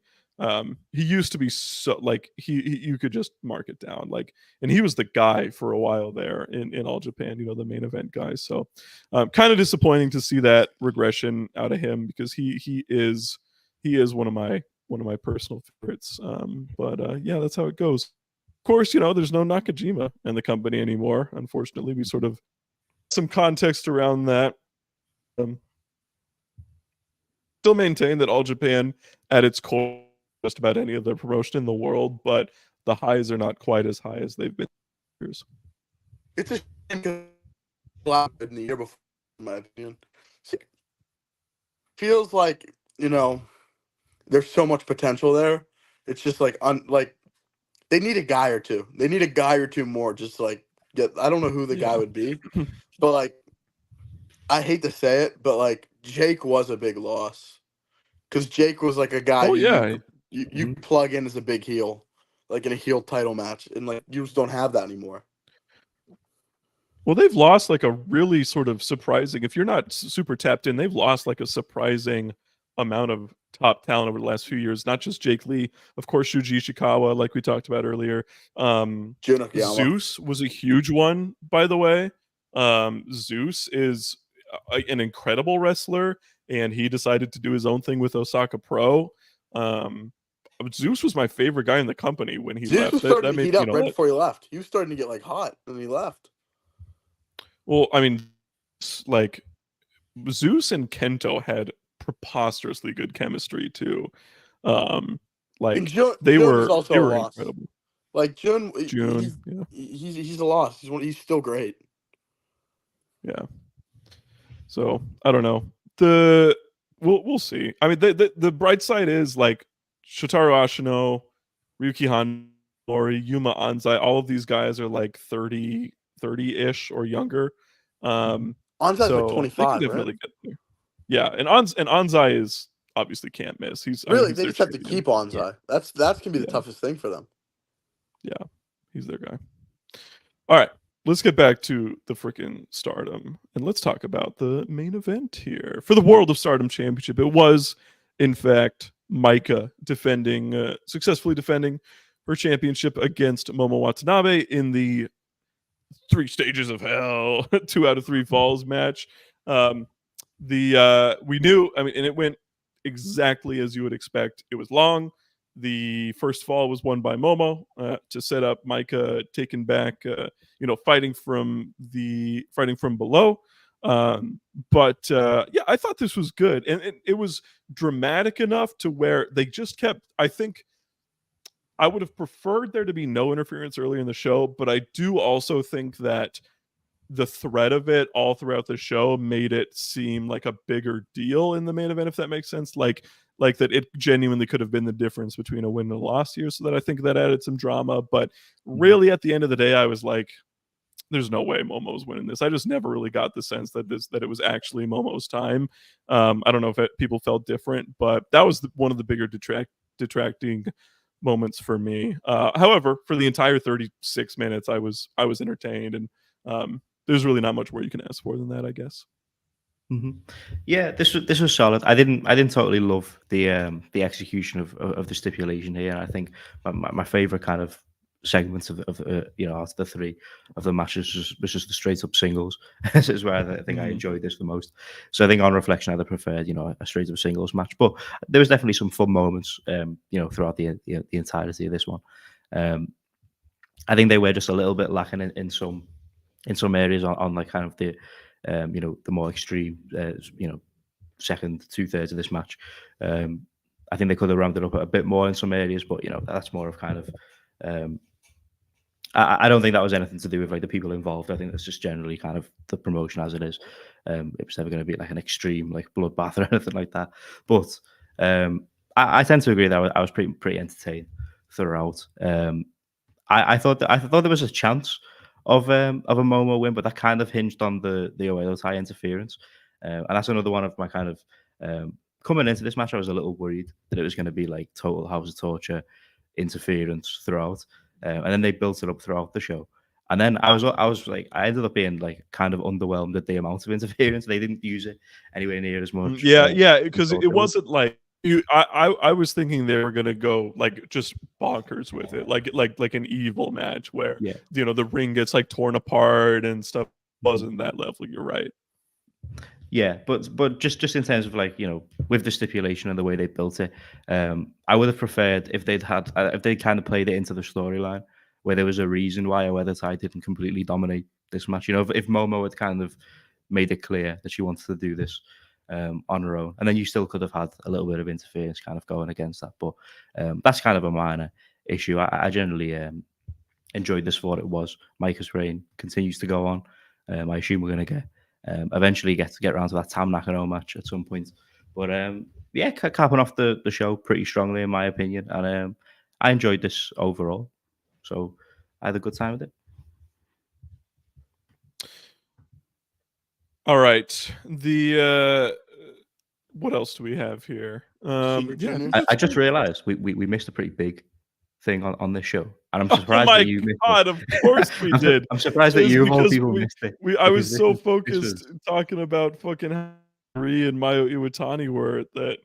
He used to be so like you could just mark it down like, and he was the guy for a while there in All Japan, you know, the main event guy. So kind of disappointing to see that regression out of him because he is one of my personal favorites. But yeah, that's how it goes. Of course, you know, there's no Nakajima in the company anymore. Unfortunately, we sort of some context around that. Still maintain that All Japan at its core just about any other promotion in the world, but the highs are not quite as high as they've been years. It's a shame 'cause a lot in the year before, in my opinion. Feels like, you know, there's so much potential there. It's just like like they need a guy or two. They need a guy or two more just to, like get. I don't know who the guy Yeah. would be, but like I hate to say it, but like Jake was a big loss because Jake was like a guy Oh yeah, you plug in as a big heel, like in a heel title match, and like you just don't have that anymore. well, they've lost like a really sort of surprising. If you're not super tapped in, they've lost like a surprising amount of top talent over the last few years. Not just Jake Lee, of course, Shuji Ishikawa, like we talked about earlier. Jun Akiyama. Zeus was a huge one, by the way. Zeus is an incredible wrestler, and he decided to do his own thing with Osaka Pro. Zeus was my favorite guy in the company when he Zeus left. was starting That to made heat up you know right that, before he left. He was starting to get like hot, and he left. well, I mean, like Zeus and Kento had preposterously good chemistry too. And Like Jun they was were also they a were loss. incredible. Like Jun, June, yeah, he's a loss. He's still great. yeah. So I don't know. We'll see. I mean, the bright side is like Shotaro Ashino, Ryuki Hanori, Yuma Anzai. All of these guys are like 30-ish or younger. Anzai's So like they 25, can right? definitely get there. Yeah, and Anzai is obviously can't miss. I mean, Really, he's they their just have to champion. keep Anzai. That's gonna be the Yeah. toughest thing for them. Yeah, he's their guy. All right, let's get back to the freaking Stardom and let's talk about the main event here for the World of Stardom Championship. It was, in fact, Maika successfully defending her championship against Momo Watanabe in the 3 stages of hell, 2 out of 3 falls match. We knew, I mean, and it went exactly as you would expect. It was long. The first fall was won by Momo to set up Maika taking back, fighting from below. But yeah, I thought this was good, and it was dramatic enough to where they just kept. I think I would have preferred there to be no interference early in the show, but I do also think that the threat of it all throughout the show made it seem like a bigger deal in the main event, if that makes sense. Like that it genuinely could have been the difference between a win and a loss here. So that I think that added some drama. But really at the end of the day, I was like, there's no way Momo's winning this. I just never really got the sense that it was actually Momo's time. I don't know if people felt different, but that was one of the bigger detracting moments for me. However, for the entire 36 minutes, I was entertained, and there's really not much more you can ask for than that, I guess. Yeah, this was solid. I didn't totally love the execution of the stipulation here. I think my favorite kind of segments of out of the 3 of the matches was just the straight up singles. This is where I think I enjoyed this the most. So I think on reflection, I'd have preferred a straight up singles match, but there was definitely some fun moments throughout the entirety of this one. I think they were just a little bit lacking in some areas on like kind of the the more extreme second 2/3 of this match. I think they could have ramped it up a bit more in some areas, but that's more of kind of I don't think that was anything to do with like the people involved. I think that's just generally kind of the promotion as it is. It was never going to be like an extreme like bloodbath or anything like that. But I tend to agree that I was pretty entertained throughout. I thought there was a chance of a Momo win, but that kind of hinged on the Oedo Tai interference, and that's another one of my kind of coming into this match. I was a little worried that it was going to be like total House of Torture interference throughout, and then they built it up throughout the show. And then I was like, I ended up being like kind of underwhelmed at the amount of interference. They didn't use it anywhere near as much. Yeah, because it wasn't like I was thinking they were gonna go like just bonkers with it, like an evil match where the ring gets like torn apart and stuff. Wasn't that level? You're right. Yeah, but just in terms of like with the stipulation and the way they built it, I would have preferred if they'd kind of played it into the storyline where there was a reason why Oedo Tai didn't completely dominate this match. If Momo had kind of made it clear that she wanted to do this on her own, and then you still could have had a little bit of interference kind of going against that. But that's kind of a minor issue. I generally enjoyed this for what it was. Micah's reign continues to go on. I assume we're going to get eventually get around to that Tam Nakano match at some point. But yeah, capping off the show pretty strongly in my opinion, and I enjoyed this overall. So I had a good time with it. All right. The what else do we have here? I just realized we missed a pretty big thing on this show, and I'm surprised that you missed it. Of course we did. I'm surprised that you of all people missed it. I was so focused talking about fucking Harry and Mayu Iwatani were that.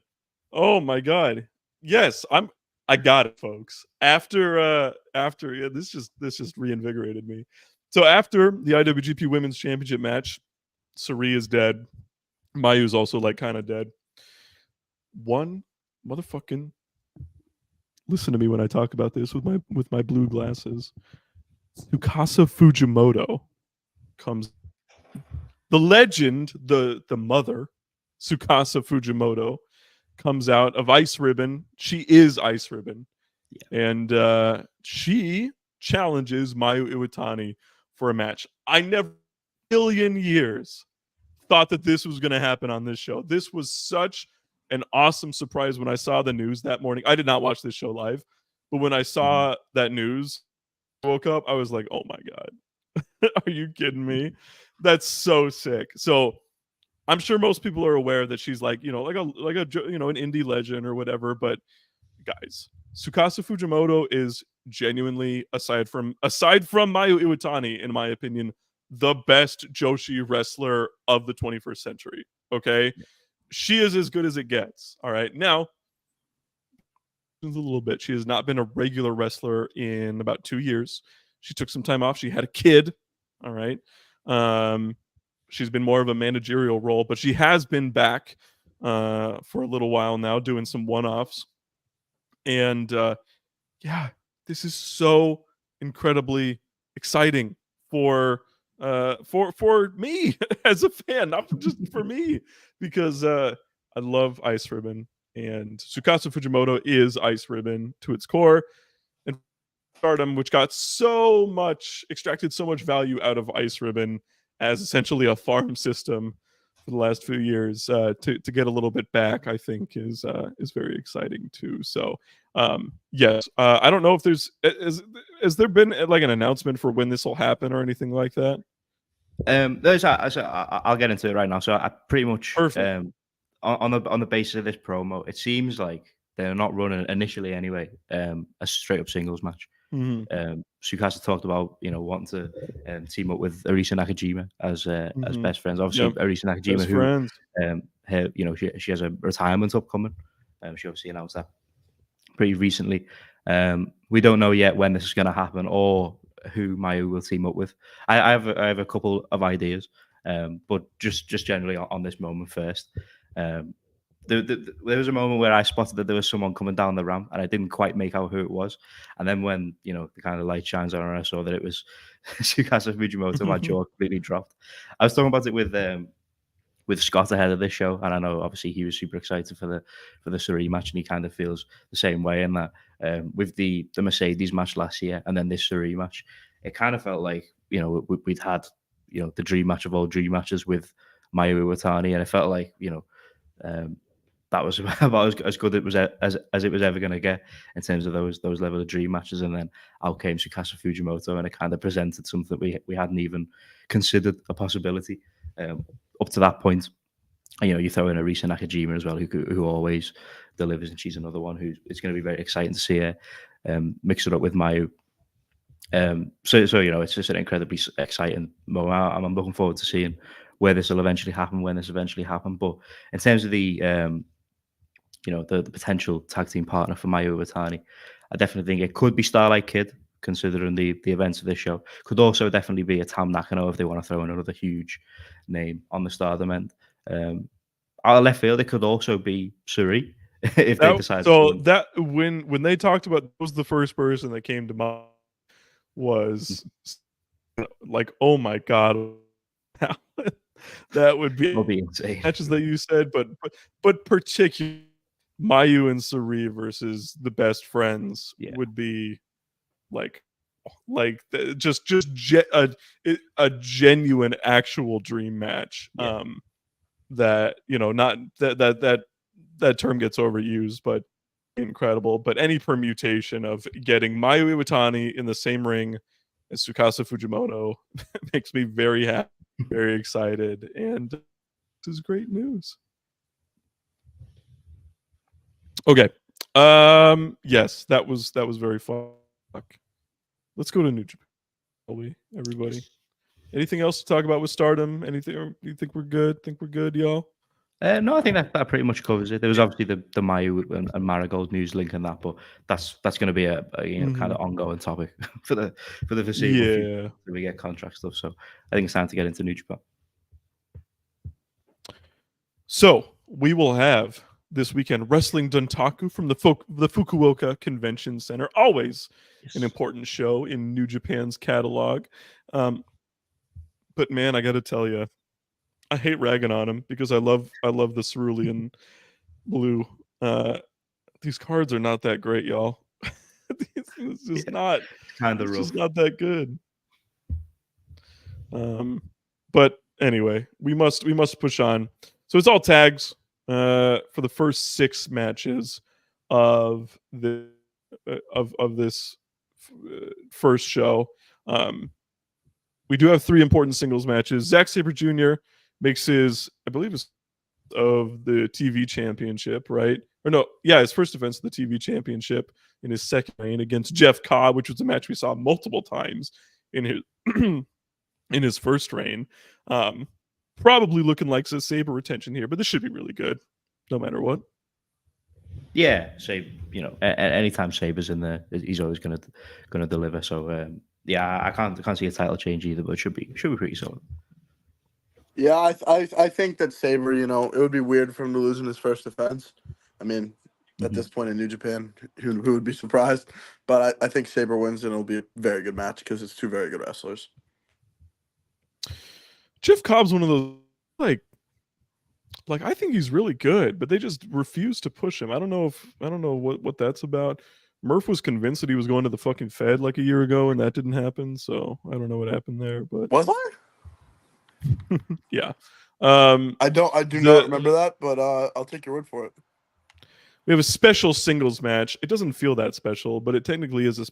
Oh my god. Yes, I got it, folks. After this just reinvigorated me. So after the IWGP Women's Championship match, Sari is dead. Mayu's also like kind of dead. One motherfucking, listen to me when I talk about this with my blue glasses. Tsukasa Fujimoto comes. The legend, the mother, Tsukasa Fujimoto, comes out of Ice Ribbon. She is Ice Ribbon. Yeah. And she challenges Mayu Iwatani for a match. I never in a million years thought that this was going to happen on this show. This was such an awesome surprise when I saw the news that morning. I did not watch this show live, but when I saw that news, I woke up, I was like, oh my God. Are you kidding me? That's so sick. So I'm sure most people are aware that she's like, like a an indie legend or whatever, but guys, Tsukasa Fujimoto is genuinely, aside from Mayu Iwatani, in my opinion, the best Joshi wrestler of the 21st century. Okay? Yeah. She is as good as it gets. All right. Now, a little bit. She has not been a regular wrestler in about 2 years. She took some time off. She had a kid. All right. She's been more of a managerial role, but she has been back for a little while now, doing some one-offs. And yeah, this is so incredibly exciting for me as a fan, not just for me, because I love Ice Ribbon, and Tsukasa Fujimoto is Ice Ribbon to its core. And Stardom, which got extracted so much value out of Ice Ribbon as essentially a farm system for the last few years, to get a little bit back, I think is very exciting too. So yes, I don't know if has there been like an announcement for when this will happen or anything like that? I'll get into it right now. So I pretty much on the basis of this promo, it seems like they're not running initially anyway a straight up singles match. Mm-hmm. Tsukasa talked about wanting to team up with Arisa Nakajima as best friends. Obviously, Arisa Nakajima, she has a retirement upcoming. She obviously announced that pretty recently. We don't know yet when this is going to happen or who Mayu will team up with. I have a couple of ideas, but just generally on this moment first. There was a moment where I spotted that there was someone coming down the ramp, and I didn't quite make out who it was. And then when the kind of light shines on her, I saw that it was Tsukasa Fujimoto. My jaw completely dropped. I was talking about it with Scott ahead of this show, and I know obviously he was super excited for the Sari match, and he kind of feels the same way in that with the Mercedes match last year, and then this Sari match. it kind of felt like, you know, we'd had, you know, the dream match of all dream matches with Mayu Iwatani, and it felt like, you know, that was about as good as it was ever going to get in terms of those level of dream matches. And then out came Tsukasa Fujimoto, and it kind of presented something that we hadn't even considered a possibility up to that point. And, you know, you throw in Arisa Nakajima as well, who always delivers, and she's another one who it's going to be very exciting to see her mix it up with Mayu. So you know, it's just an incredibly exciting moment. I'm looking forward to seeing where this will eventually happen, when this eventually happens. But in terms of the you know, the potential tag team partner for Mayu Iwatani, I definitely think it could be Starlight Kid, considering the events of this show. Could also definitely be a Tam Nakano if they want to throw in another huge name on the Stardom end. Out of left field, it could also be Suri if they decide. So that when they talked about, was the first person that came to mind was like, oh my god, that would be insane. Matches that you said, but particularly Mayu and Suri versus the best friends would be like just a genuine actual dream match. That, you know, not that term gets overused, but incredible. But any permutation of getting Mayu Iwatani in the same ring as Tsukasa Fujimoto makes me very happy, very excited, and this is great news. Okay. Yes, that was very fun. Let's go to New Japan, everybody. Anything else to talk about with Stardom? Anything? You think we're good? Think we're good, y'all? No, I think that pretty much covers it. There was obviously the Mayu and Marigold news link and that, but that's going to be a you know, kind of ongoing topic for the foreseeable future until we get contract stuff. So I think it's time to get into New Japan. So we will have this weekend Wrestling Dontaku from the Fukuoka Convention Center. Always an important show in New Japan's catalog. But man, I got to tell you, I hate ragging on him because I love the cerulean blue. These cards are not that great, y'all. It's just not kind of rough. Just not that good. But anyway, we must push on. So it's all tags for the first 6 matches of this first show. We do have 3 important singles matches. Zack Sabre Jr. makes his, I believe, of the TV championship, right? Or no, yeah, his first defense of the TV championship in his second reign against Jeff Cobb, which was a match we saw multiple times in his in his first reign. Probably looking like a Sabre retention here, but this should be really good, no matter what. Yeah, Sabre, you know, anytime Sabre's in there, he's always gonna deliver. So yeah, I can't see a title change either, but it should be pretty solid. Yeah, I think that Sabre, you know, it would be weird for him to lose in his first defense. I mean, at this point in New Japan, who would be surprised? But I think Sabre wins, and it'll be a very good match because it's 2 very good wrestlers. Jeff Cobb's one of those, like I think he's really good, but they just refuse to push him. I don't know what that's about. Murph was convinced that he was going to the fucking Fed like a year ago, and that didn't happen. So I don't know what happened there. But was I? Yeah. I do not remember that, but I'll take your word for it. We have a special singles match. It doesn't feel that special, but it technically is a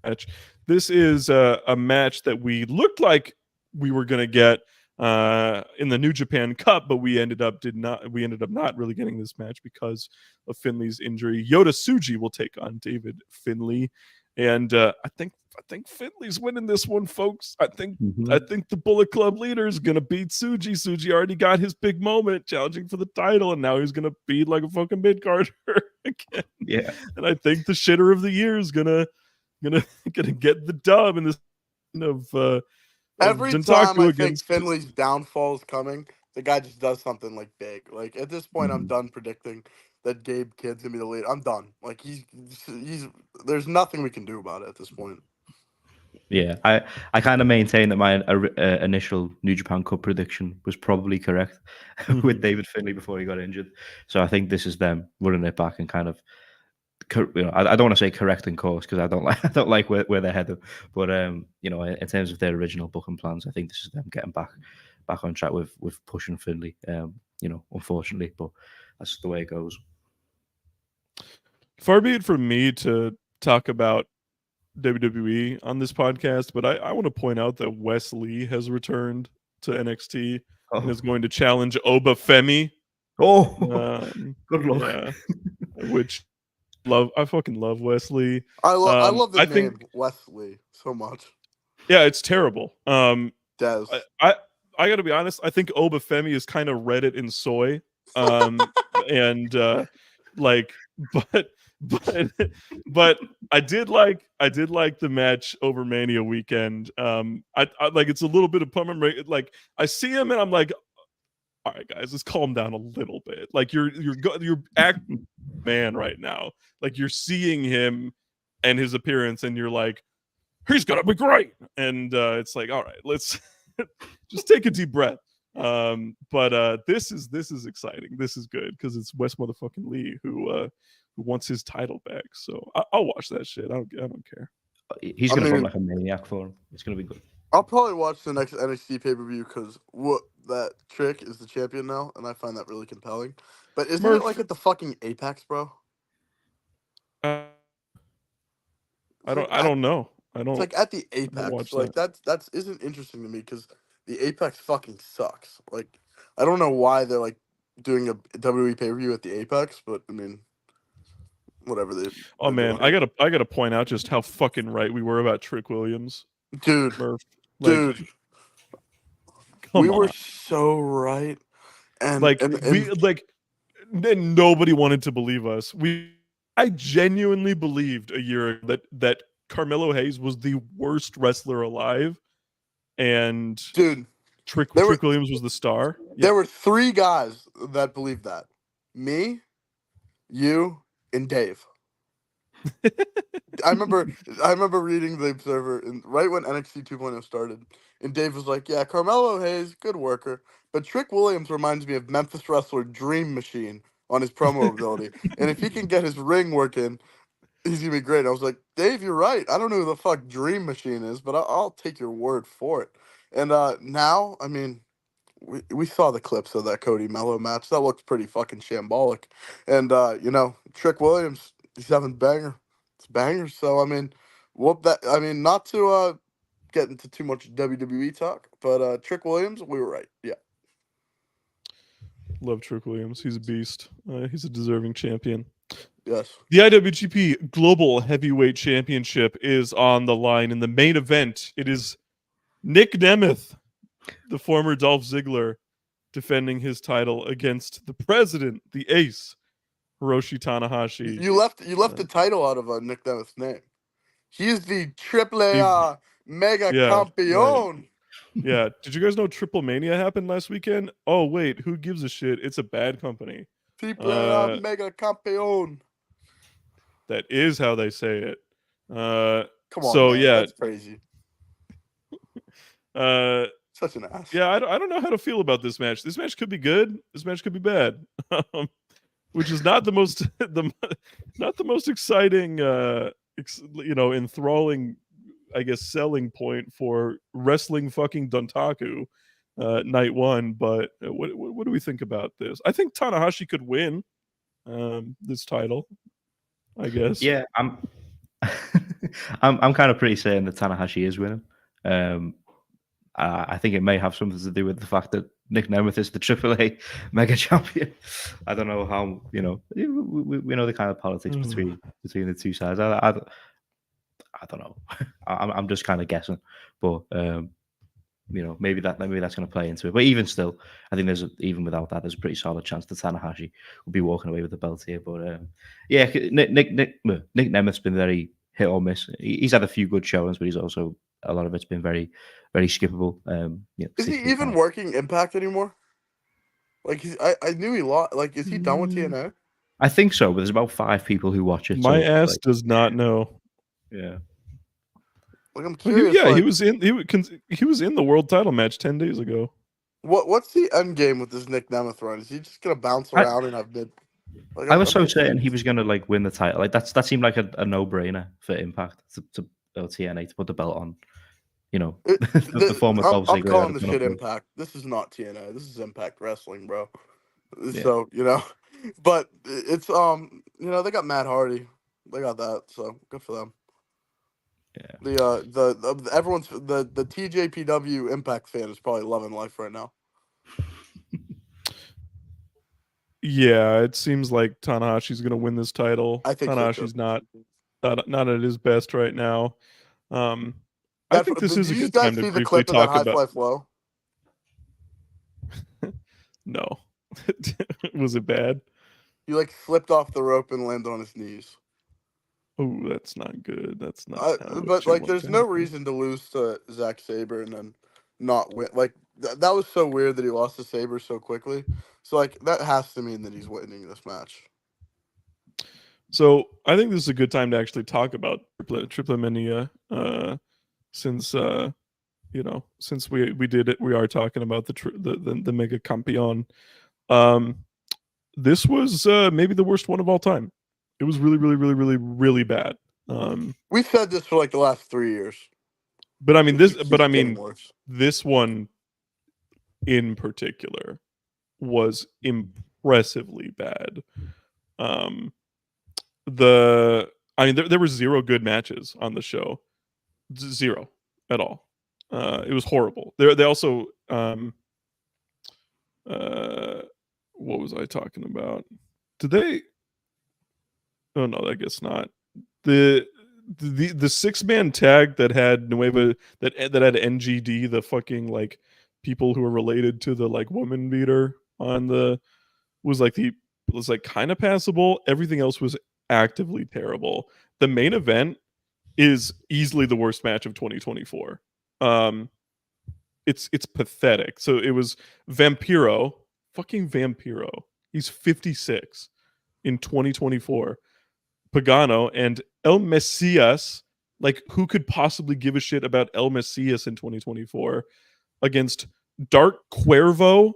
match. This is a match that we looked like we were going to get in the New Japan Cup, but we ended up not really getting this match because of Finley's injury. Yota Tsuji will take on David Finley, and I think Finley's winning this one, folks. I think the Bullet Club leader is gonna beat Tsuji. Tsuji already got his big moment challenging for the title, and now he's gonna beat like a fucking mid-carder again. Yeah, and I think the shitter of the year is gonna get the dub in this of. Every time I think Finley's downfall is coming, the guy just does something like big. Like at this point, I'm done predicting that Gabe Kidd's gonna be the leader. I'm done. Like he's there's nothing we can do about it at this point. Yeah, I kind of maintain that my initial New Japan Cup prediction was probably correct with David Finley before he got injured. So I think this is them running it back and kind of I don't want to say correcting course because I don't like where they're headed. But you know, in terms of their original booking plans, I think this is them getting back on track with pushing Finley. You know, unfortunately, but that's the way it goes. Far be it from me to talk about WWE on this podcast, but I want to point out that Wes Lee has returned to NXT and is going to challenge Oba Femi. Oh, good luck. Yeah, which I fucking love Wesley. I love the I name think Wesley so much. Yeah, it's terrible. Des. I got to be honest. I think Oba Femi is kind of Reddit in soy, and like, but I did like the match over Mania weekend. I like it's a little bit of bummer. Like I see him and I'm like, all right, guys, let's calm down a little bit. Like you're acting man right now. Like you're seeing him and his appearance, and you're like, he's gonna be great. And it's like, all right, let's just take a deep breath. But this is exciting. This is good because it's Wes motherfucking Lee who wants his title back. So I'll watch that shit. I don't care. He's gonna run like a maniac for him. It's gonna be good. I'll probably watch the next NXT pay-per-view because that Trick is the champion now, and I find that really compelling. But isn't it like at the fucking Apex, bro? I don't know. It's like at the Apex. Like that's isn't interesting to me because the Apex fucking sucks. Like I don't know why they're like doing a WWE pay-per-view at the Apex, but I mean, whatever they. Oh man, I gotta point out just how fucking right we were about Trick Williams, dude. Murph. Like, dude, we were so right, and and nobody wanted to believe us. I genuinely believed a year ago that Carmelo Hayes was the worst wrestler alive, and dude, Trick Williams was the star. There were 3 guys that believed that: me, you, and Dave. I remember reading the Observer right when NXT 2.0 started, and Dave was like, "Yeah, Carmelo Hayes, good worker, but Trick Williams reminds me of Memphis wrestler Dream Machine on his promo ability, and if he can get his ring working, he's gonna be great." I was like, "Dave, you're right. I don't know who the fuck Dream Machine is, but I'll take your word for it." And now, I mean, we saw the clips of that Cody Mello match. That looks pretty fucking shambolic, and you know, Trick Williams. He's having it's bangers. So I mean, not to get into too much WWE talk, but Trick Williams, we were right. Yeah. Love Trick Williams. He's a beast. He's a deserving champion. Yes. The IWGP Global Heavyweight Championship is on the line in the main event. It is Nick Nemeth, the former Dolph Ziggler, defending his title against the president, the ace, Hiroshi Tanahashi. You left the title out of Nick Nemeth's name. He's the Triple A Mega Campeon. Right. Yeah. Did you guys know Triple Mania happened last weekend? Oh wait, who gives a shit? It's a bad company. Triple A Mega Campeon. That is how they say it. Come on. So man, yeah, that's crazy. Such an ass. Yeah, I don't know how to feel about this match. This match could be good. This match could be bad. Which is not the most not the most exciting enthralling, I guess, selling point for wrestling fucking Dontaku night 1. But what do we think about this? I think Tanahashi could win this title, I guess. Yeah, I'm kind of pretty certain that Tanahashi is winning. I think it may have something to do with the fact that Nick Nemeth is the AAA Mega Champion. I don't know how, we know the kind of politics between the two sides. I don't know. I'm just kind of guessing, but maybe that's going to play into it. But even still, I think even without that, there's a pretty solid chance that Tanahashi will be walking away with the belt here. But Nick Nemeth's been very hit or miss. He's had a few good showings, but he's also a lot of it's been very, very skippable. Is he even working Impact anymore? Like I knew he lost. Like, is he done with TNA? I think so, but there's about 5 people who watch it. My ass does not know. Yeah. Like, I'm curious. He was in the world title match 10 days ago. What's the end game with this Nick Nemeth run? Is he just gonna bounce around and have mid? Like, I was so certain he was going to like win the title. Like that seemed like a no-brainer for Impact to TNA to put the belt on. You know, the former Dolph I'm Ziggler calling had the gone up shit with. Impact. This is not TNA. This is Impact Wrestling, bro. Yeah. So but it's they got Matt Hardy. They got that, so good for them. Yeah. The everyone's the TJPW Impact fan is probably loving life right now. Yeah, it seems like Tanahashi's going to win this title. I think so too. Tanahashi's not at his best right now. I think this Did is a you good guys time to see the briefly clip of that talk high about. fly flow? No, was it bad? He like slipped off the rope and landed on his knees. Oh, that's not good. That's not. But like, there's no reason to lose to Zack Sabre and then not win. Like that was so weird that he lost to Sabre so quickly. So like that has to mean that he's winning this match. So I think this is a good time to actually talk about Triple Mania, since since we did it, we are talking about the Mega Campeon. This was maybe the worst one of all time. It was really, really, really, really, really bad. We've said this for like the last 3 years. But I mean Worse. this one in particular was impressively bad. There were 0 good matches on the show, 0 at all. It was horrible. They also what was I talking about? Did they? Oh no, I guess not. The 6-man tag that had Nueva that had NGD, the fucking like people who are related to the like woman beater on the was like kind of passable. Everything else was actively terrible. The main event is easily the worst match of 2024. It's pathetic. So it was Vampiro, fucking Vampiro. He's 56 in 2024. Pagano and El Messias, like who could possibly give a shit about El Messias in 2024 against Dark Cuervo,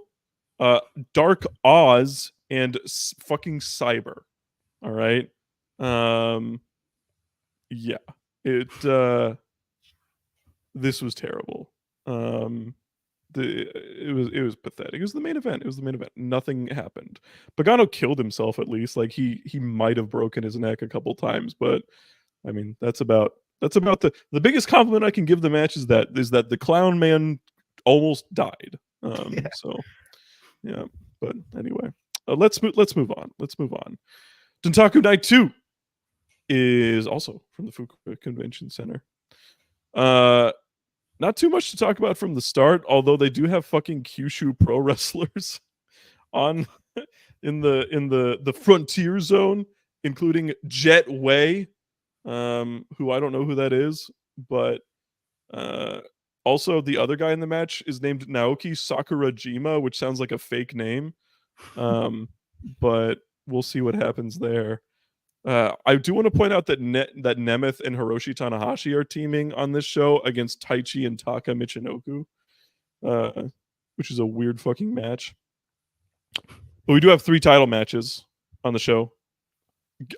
Dark Oz, and fucking Cyber. All right. Yeah. This was terrible. It was pathetic. It was the main event. Nothing happened. Pagano killed himself at least. Like he might have broken his neck a couple times, but I mean that's about the biggest compliment I can give the match is that the clown man almost died. Yeah. So yeah. But anyway, let's move on. Dontaku Night 2 is also from the Fukuoka Convention Center. Not too much to talk about from the start, although they do have fucking Kyushu pro wrestlers on in the frontier zone, including Jet Way, who I don't know who that is, but also the other guy in the match is named Naoki Sakurajima, which sounds like a fake name. But we'll see what happens there. I do want to point out that that Nemeth and Hiroshi Tanahashi are teaming on this show against Taichi and Taka Michinoku, which is a weird fucking match. But we do have 3 title matches on the show.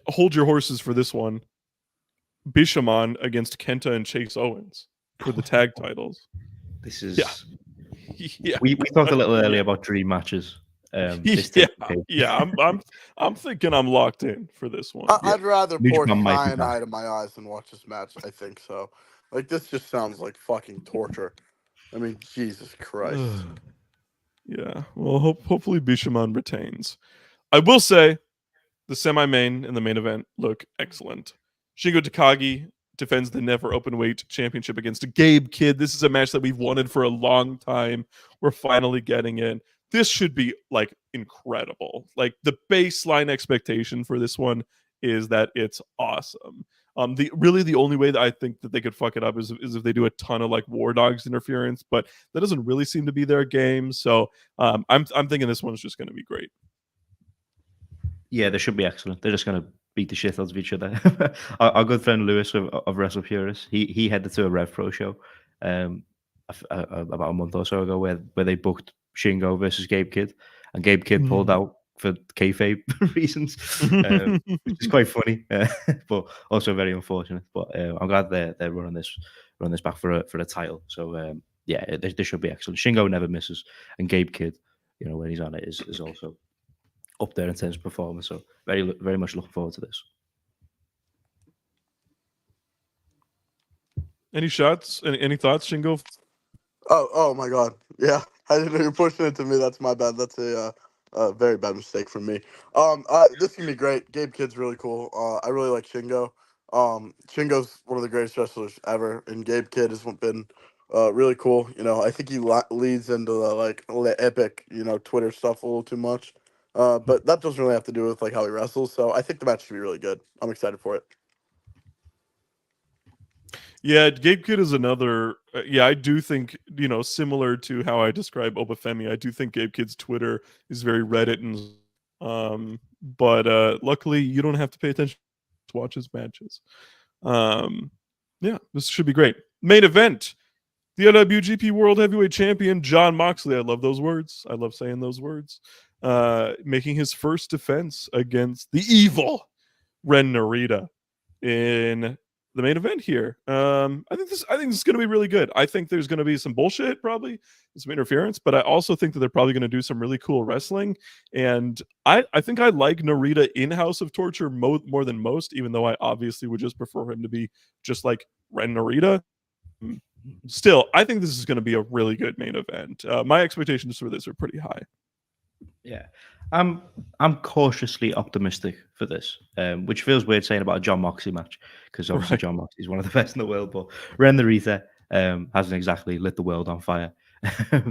Hold your horses for this one. Bishamon against Kenta and Chase Owens for the tag titles. This is yeah. We talked a little earlier about dream matches. I'm thinking I'm locked in for this one. I'd rather New pour Japan might be cyanide in my eyes than watch this match. I think so. Like this just sounds like fucking torture. I mean, Jesus Christ. Yeah. Well, hopefully Bishamon retains. I will say the semi-main and the main event look excellent. Shingo Takagi defends the never openweight championship against Gabe Kidd. This is a match that we've wanted for a long time. We're finally getting it. This should be like incredible. Like the baseline expectation for this one is that it's awesome. The only way that I think that they could fuck it up is if they do a ton of like War Dogs interference, but that doesn't really seem to be their game. So I'm thinking this one's just going to be great. Yeah, they should be excellent. They're just going to beat the shit out of each other. Our good friend Lewis of Wrestle Purist, he headed to a Rev Pro show about a month or so ago where they booked Shingo versus Gabe Kidd, and Gabe Kidd pulled out for kayfabe reasons, which is quite funny, but also very unfortunate. But I'm glad they're running this back for a title. So yeah, this should be excellent. Shingo never misses, and Gabe Kidd, you know, when he's on it, is also up there in terms of performance. So very much looking forward to this. Any shots? Any thoughts, Shingo? Oh my God. Yeah, I didn't know you're pushing it to me. That's my bad. That's a very bad mistake from me. This is gonna be great. Gabe Kidd's really cool. I really like Shingo. Shingo's one of the greatest wrestlers ever, and Gabe Kidd has been really cool. You know, I think he leads into the epic, you know, Twitter stuff a little too much. But that doesn't really have to do with like how he wrestles. So I think the match should be really good. I'm excited for it. Yeah, Gabe Kidd is another. Yeah, I do think, you know, similar to how I describe Obafemi, I do think Gabe Kidd's Twitter is very Reddit but luckily you don't have to pay attention to watch his matches. Yeah, this should be great. Main event: the IWGP World Heavyweight Champion Jon Moxley. I love those words. I love saying those words. Making his first defense against the evil Ren Narita in the main event here. I think this is going to be really good. I think there's going to be some bullshit, probably some interference, but I also think that they're probably going to do some really cool wrestling. And I think I like Narita in House of Torture more than most, even though I obviously would just prefer him to be just like Ren Narita. Still, I think this is going to be a really good main event. My expectations for this are pretty high. Yeah, I'm cautiously optimistic for this, which feels weird saying about a Jon Moxley match, because obviously Right. Jon Moxley is one of the best in the world, but Ren Narita hasn't exactly lit the world on fire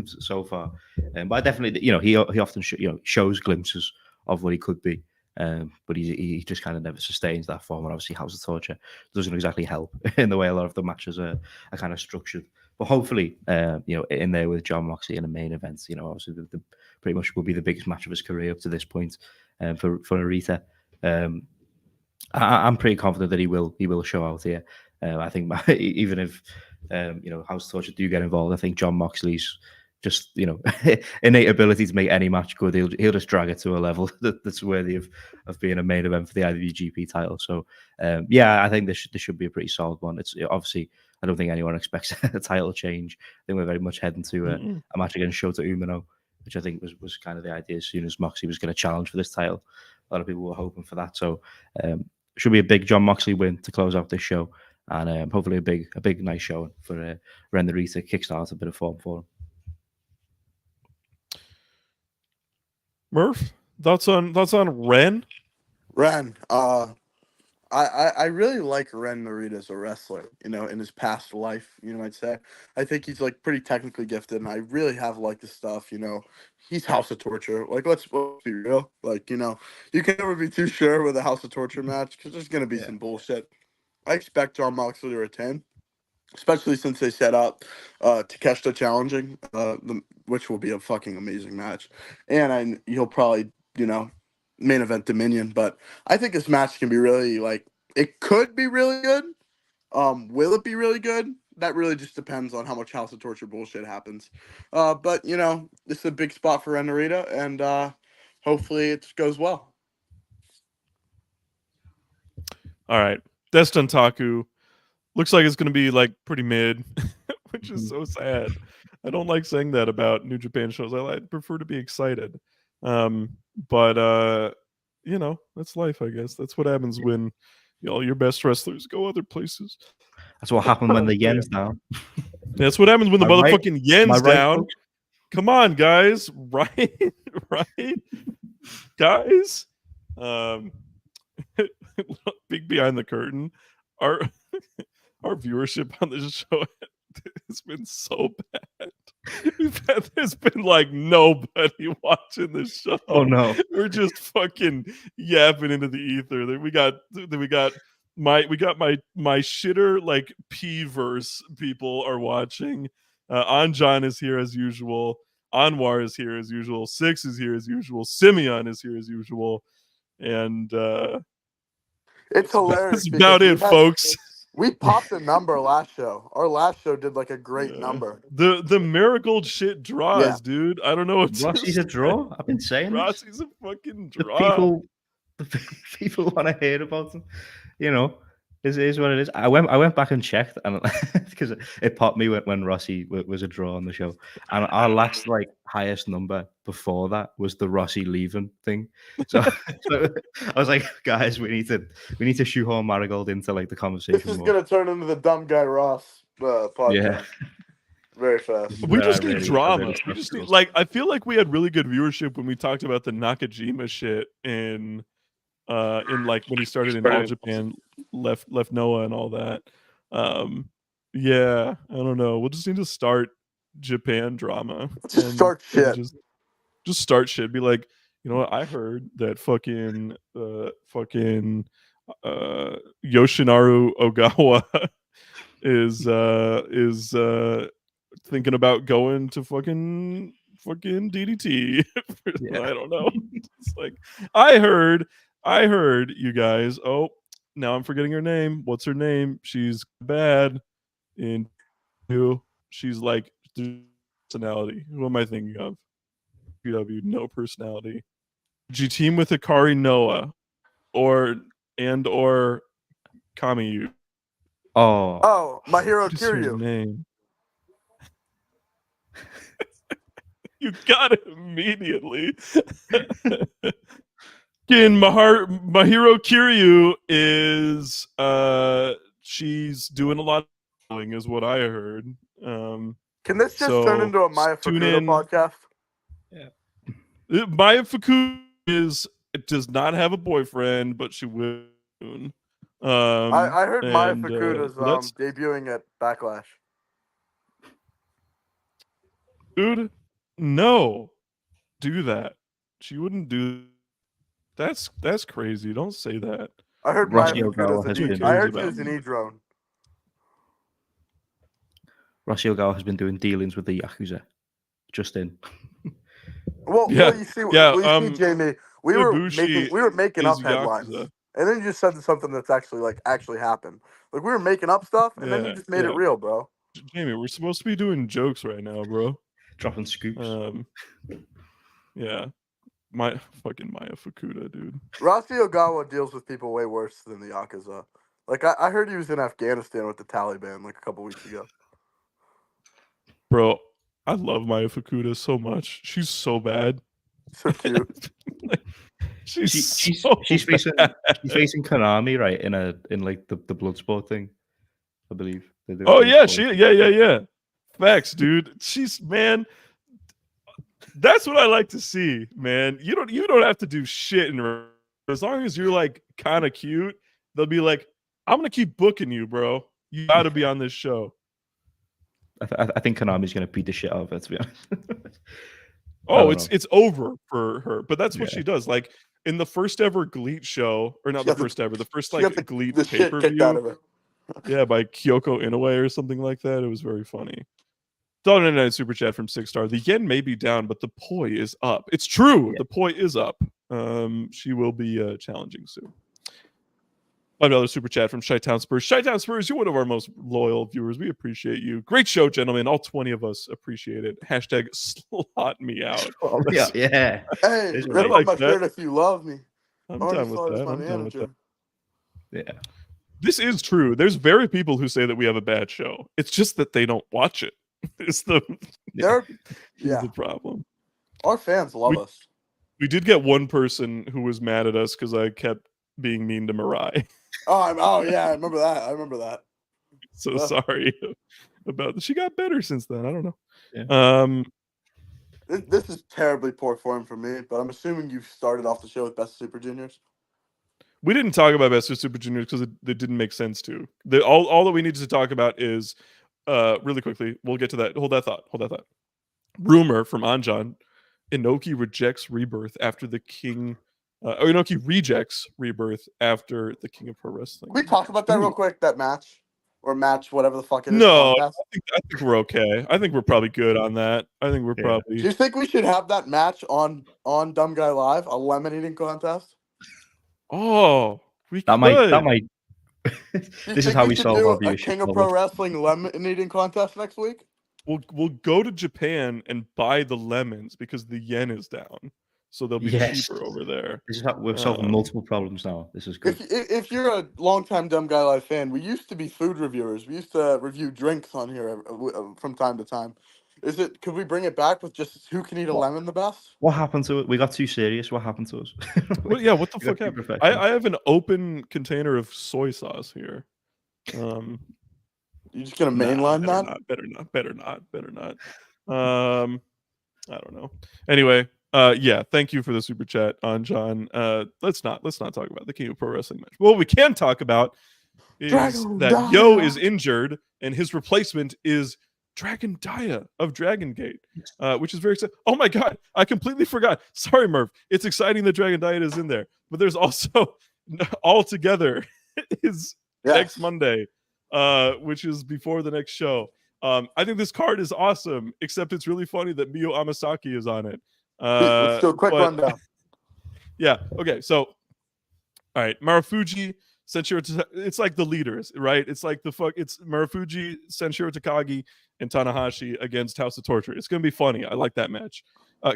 so far. But I definitely, you know, he often shows glimpses of what he could be, but he just kind of never sustains that form. And obviously, House of Torture doesn't exactly help in the way a lot of the matches are kind of structured. But hopefully, you know, in there with Jon Moxley in a main event, you know, obviously the pretty much will be the biggest match of his career up to this point for Narita. I'm pretty confident that he will show out here. I think even if you know, House of Torture do get involved, I think Jon Moxley's just, you know, innate ability to make any match good. He'll just drag it to a level that's worthy of being a main event for the IWGP title. So yeah, I think this should be a pretty solid one. It's obviously, I don't think anyone expects a title change. I think we're very much heading to a match against Shota Umino, which I think was kind of the idea as soon as Moxley was going to challenge for this title. A lot of people were hoping for that. So should be a big Jon Moxley win to close out this show, and hopefully a big nice show for Ren Narita, kickstart a bit of form for him. Murph, thoughts on Ren? Ren, I really like Ren Narita as a wrestler, you know, in his past life, you know, I'd say. I think he's like pretty technically gifted, and I really have liked his stuff, you know. He's House of Torture. Like, let's be real. Like, you know, you can never be too sure with a House of Torture match because there's going to be some bullshit. I expect Jon Moxley to retain, especially since they set up Takeshita challenging, which will be a fucking amazing match. And he'll probably, you know, main event Dominion. But I think this match can be really, like, it could be really good. Will it be really good? That really just depends on how much House of Torture bullshit happens. But, you know, this is a big spot for Ren Narita, and hopefully it goes well. All right. Dontaku looks like it's going to be like pretty mid, which is so sad. I don't like saying that about New Japan shows. I prefer to be excited. But you know, that's life, I guess. That's what happens when all your best wrestlers go other places. That's what happened when the yen's down. That's what happens when the motherfucking yen's down. Coach? Come on, guys. Right? Right? Guys? Big behind the curtain. Our viewership on this show has been so bad. There's been like nobody watching this show. Oh no. We're just fucking yapping into the ether. Then we got my shitter like P-verse people are watching. Anjan is here as usual. Anwar is here as usual. Six is here as usual. Simeon is here as usual. And it's hilarious. That's about it, folks. We popped a number last show. Our last show did like a great number. The marigold shit draws, dude. I don't know what Rossi's a draw. I've been saying this. Rossi's a fucking The draw. people want to hear about them. You know, it is what it is. I went back and checked, and because it popped me when Rossi was a draw on the show, and our last like highest number before that was the Rossi leaving thing. So, so I was like, guys, we need to shoehorn Marigold into like the conversation. This is gonna turn into the dumb guy Ross podcast. Yeah. Very fast. We just need drama. We just need, like, I feel like we had really good viewership when we talked about the Nakajima shit in like when he started in All Japan, left Noah and all that. Yeah, I don't know. We'll just need to start Japan drama. Just start shit. Just start shit. Be like, you know what? I heard that fucking Yoshinaru Ogawa is thinking about going to fucking DDT. Yeah. I don't know. It's like I heard you guys. Oh, now I'm forgetting her name. What's her name? She's bad in who? She's like personality. Who am I thinking of? PW, no personality. She team with Akari Noah or Kamiyu. Oh, My Hero What is her Kiryu. name? You got it immediately. In Mahiro Kiryu is she's doing a lot of modeling, is what I heard. Can this just turn into a Maya Fukuda podcast? Yeah. Maya Fukuda does not have a boyfriend, but she will soon. I heard Maya Fukuda's debuting at Backlash. Dude, no. Do that. She wouldn't do. That's crazy. Don't say that. I heard Rossi Ogawa has an e-drone. Rossi Ogawa has been doing dealings with the Yakuza. Just in. Well, yeah. you see, yeah, Jamie, we were making up headlines. Yakuza. And then you just said something that's actually happened. Like we were making up stuff and then you just made it real, bro. Jamie, we're supposed to be doing jokes right now, bro. Dropping scoops. Yeah. My fucking Maya Fukuda, dude. Rossi Ogawa deals with people way worse than the Yakuza. Like I heard he was in Afghanistan with the Taliban like a couple weeks ago. Bro, I love Maya Fukuda so much. She's so bad. So cute. She's facing Konami, right? In like the Bloodsport thing, I believe. Oh yeah, yeah. Facts, dude. She's, man. That's what I like to see, man. You don't have to do shit, as long as you're like kind of cute, they'll be like, I'm gonna keep booking you, bro. You gotta be on this show. I think Konami's gonna beat the shit out of her, to be honest. Oh, it's over for her. But that's what she does. Like in the first ever GLEAT show, or not the first ever, the first like GLEAT pay-per-view. Yeah, by Kyoko Inoue or something like that. It was very funny. $1.99 super chat from 6-star. The yen may be down, but the poi is up. It's true. Yeah. The poi is up. She will be challenging soon. $5 super chat from Chi-Town Spurs. Chi-Town Spurs, you're one of our most loyal viewers. We appreciate you. Great show, gentlemen. All 20 of us appreciate it. Hashtag slot me out. Oh, yeah. Hey, rip up my shirt if you love me. I'm done with that. Yeah. This is true. There's very people who say that we have a bad show. It's just that they don't watch it. It's the problem. Our fans love us. We did get one person who was mad at us because I kept being mean to Mirai. Oh yeah, I remember that. So sorry about that. She got better since then. I don't know. Yeah. This is terribly poor form for me, but I'm assuming you started off the show with Best of Super Juniors. We didn't talk about Best of Super Juniors because it didn't make sense to. All that we needed to talk about is really quickly. We'll get to that. Hold that thought. Rumor from Anjan: Inoki rejects Rebirth after the King. Inoki rejects Rebirth after the King of Pro Wrestling. Can we talk about that real quick? That match or whatever the fuck it is. No, I think we're okay. I think we're probably good on that. I think we're probably. Do you think we should have that match on Dumb Guy Live, a lemon eating contest? Oh, we that could. might This is how we solve our a viewership King of problem. Pro Wrestling lemon eating contest next week. We'll go to Japan and buy the lemons because the yen is down, so they'll be Yes. cheaper over there. This is how we're solving multiple problems now. This is good. If you're a longtime Dumb Guy Live fan, we used to be food reviewers. We used to review drinks on here from time to time. Could we bring it back with just who can eat a lemon the best? What happened to it? We got too serious. What happened to us? Well, yeah, what the We got fuck too happened? professional. I have an open container of soy sauce here. You just gonna mainline that? Better not. I don't know. Anyway, yeah, thank you for the super chat on John. Let's not talk about the King of Pro Wrestling match. What we can talk about is that Yo is injured and his replacement is Dragon Dia of Dragon Gate, which is very exciting. Oh my god, I completely forgot. Sorry, Murph. It's exciting that Dragon Dia is in there, but there's also All Together is next Monday, which is before the next show. I think this card is awesome, except it's really funny that Miyu Amasaki is on it. Let's do a quick rundown. Yeah. Okay. So, all right, Marufuji, Senshiro. It's like the leaders, right? It's like it's Marufuji, Senshiro Takagi, and Tanahashi against House of Torture. It's gonna be funny. I like that match.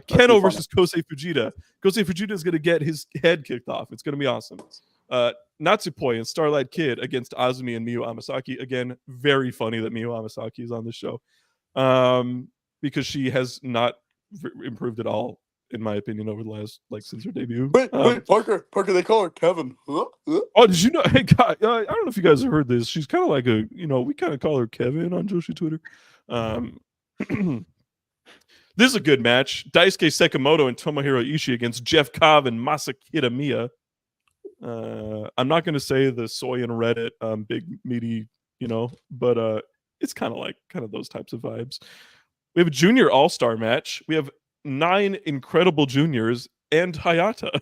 Keno versus Kosei Fujita. Kosei Fujita is gonna get his head kicked off. It's gonna be awesome. Natsupoi and Starlight Kid against Azumi and Miyu Amasaki. Again, very funny that Miyu Amasaki is on this show, because she has not improved at all, in my opinion, over the last since her debut. Wait, Parker, they call her Kevin. Oh, did you know? Hey, God, I don't know if you guys have heard this. She's kind of like we kind of call her Kevin on Joshi Twitter. This is a good match. Daisuke Sekimoto and Tomohiro Ishii against Jeff Cobb and Masa Kitamiya. I'm not going to say the soy and Reddit, big meaty, but it's kind of those types of vibes. We have a junior all-star match. We have 9 incredible juniors and Hayata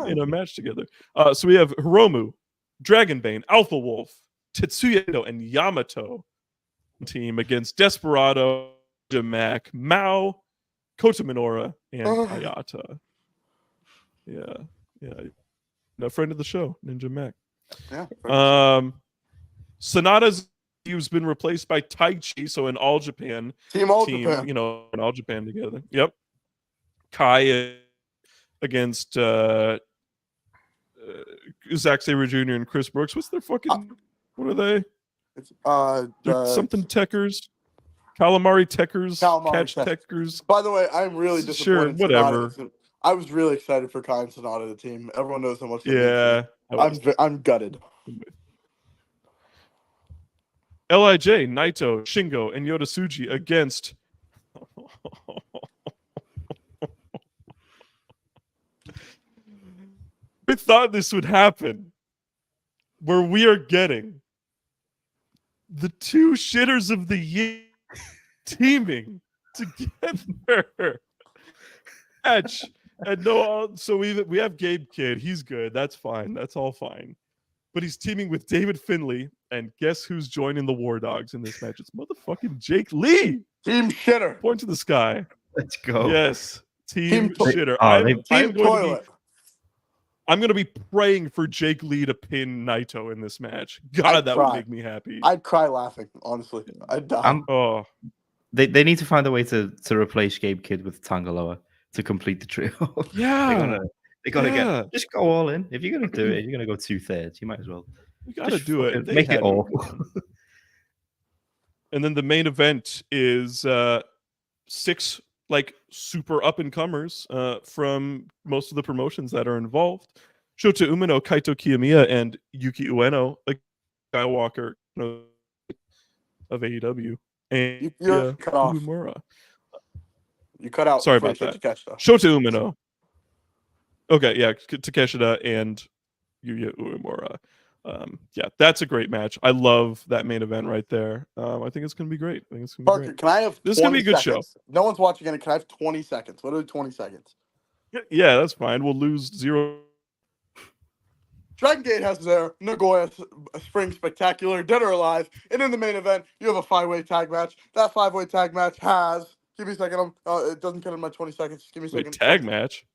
in a match together. So we have Hiromu, Dragonbane, Alpha Wolf, Tetsuya Endo, and Yamato team against Desperado, Mac, Mao, Kota Minoura, and Hayata. Yeah. A friend of the show, Ninja Mac. Yeah. Sonata's been replaced by Taichi, so in All Japan. Team All Japan. In All Japan together. Yep. Kai against Zack Sabre Jr. and Chris Brooks. What's their fucking... what are they? It's something Techers. Calamari Techers. Catch Techers. By the way, I'm really disappointed. Sure, whatever. I was really excited for Kai and Sonata, the team. Everyone knows how much. Yeah. I'm gutted. LIJ, Naito, Shingo, and Yota Tsuji against we thought this would happen, where we are getting the 2 shitters of the year teaming together. So we have Gabe Kidd. He's good. That's fine. That's all fine. But he's teaming with David Finlay, and guess who's joining the War Dogs in this match? It's motherfucking Jake Lee. Team shitter. Point to the sky. Let's go. Yes. Team shitter. I'm going to be praying for Jake Lee to pin Naito in this match. God, that would make me happy. I'd cry laughing, honestly. I'd die. They need to find a way to replace Gabe Kidd with Tangaloa to complete the trio. Yeah. They gotta just go all in. If you're gonna do it, you're gonna go 2/3. You might as well. You gotta do it. Make it all. And then the main event is 6 super up and comers from most of the promotions that are involved. Shota Umino, Kaito Kiyomiya, and Yuki Ueno, Skywalker of AEW, and cut off. Umura. You cut out. Sorry about that. Shota Umino. Okay, yeah, Takeshita and Yuya Uemura. Yeah, that's a great match. I love that main event right there. I think it's going to be great. Parker, can I have this is going to be a good show. No one's watching it. Can I have 20 seconds? What are 20 seconds? Yeah, that's fine. We'll lose 0. Dragon Gate has their Nagoya Spring Spectacular, Dead or Alive, and in the main event, you have a 5-way tag match. That 5-way tag match has... Give me a second. It doesn't count in my 20 seconds. Just give me a second. Tag match?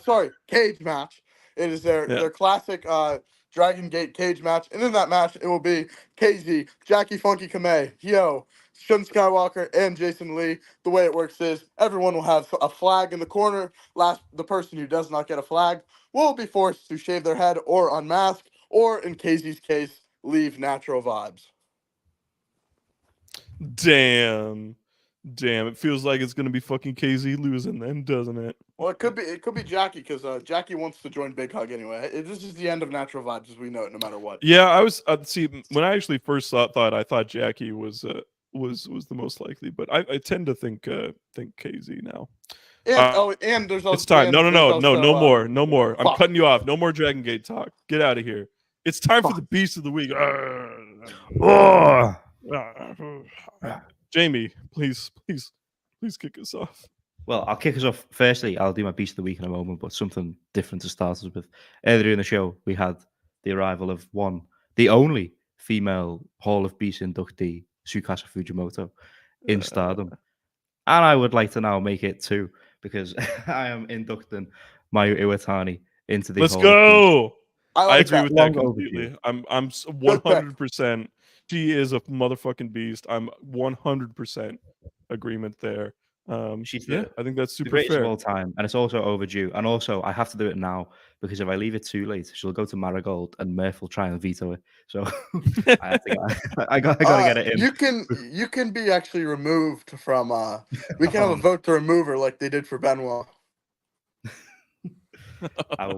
Sorry, cage match. It is their classic Dragon Gate cage match. And in that match, it will be KZ, Jackie Funky Kamei, Yo, Shun Skywalker, and Jason Lee. The way it works is everyone will have a flag in the corner. The person who does not get a flag will be forced to shave their head or unmask, or in KZ's case, leave natural vibes. Damn. It feels like it's gonna be fucking KZ losing then, doesn't it? Well, it could be Jackie because Jackie wants to join Big Hug anyway. This is the end of natural vibes as we know it, no matter what. Yeah, I was see when I actually first thought I thought Jackie was the most likely, but I tend to think KZ now. And and there's also it's time. No more. I'm fuck. cutting you off. No more Dragon Gate talk. Get out of here. It's time for the Beast of the Week. Jamie, please kick us off. Well, I'll kick us off. Firstly, I'll do my Beast of the Week in a moment, but something different to start us with. Earlier in the show, we had the arrival of the only female Hall of Beasts inductee, Tsukasa Fujimoto, in Stardom. And I would like to now make it 2, because I am inducting Mayu Iwatani into the Let's Hall go. of Beasts. I agree with that Long completely. overdue. I'm 100%. She is a motherfucking beast. I'm 100% agreement there. She's I think that's the super greatest fair. of all time, and it's also overdue. And also, I have to do it now, because if I leave it too late, she'll go to Marigold, and Murph will try and veto it. So I got to get it in. You can be actually removed from. We can have a vote to remove her like they did for Benoit. I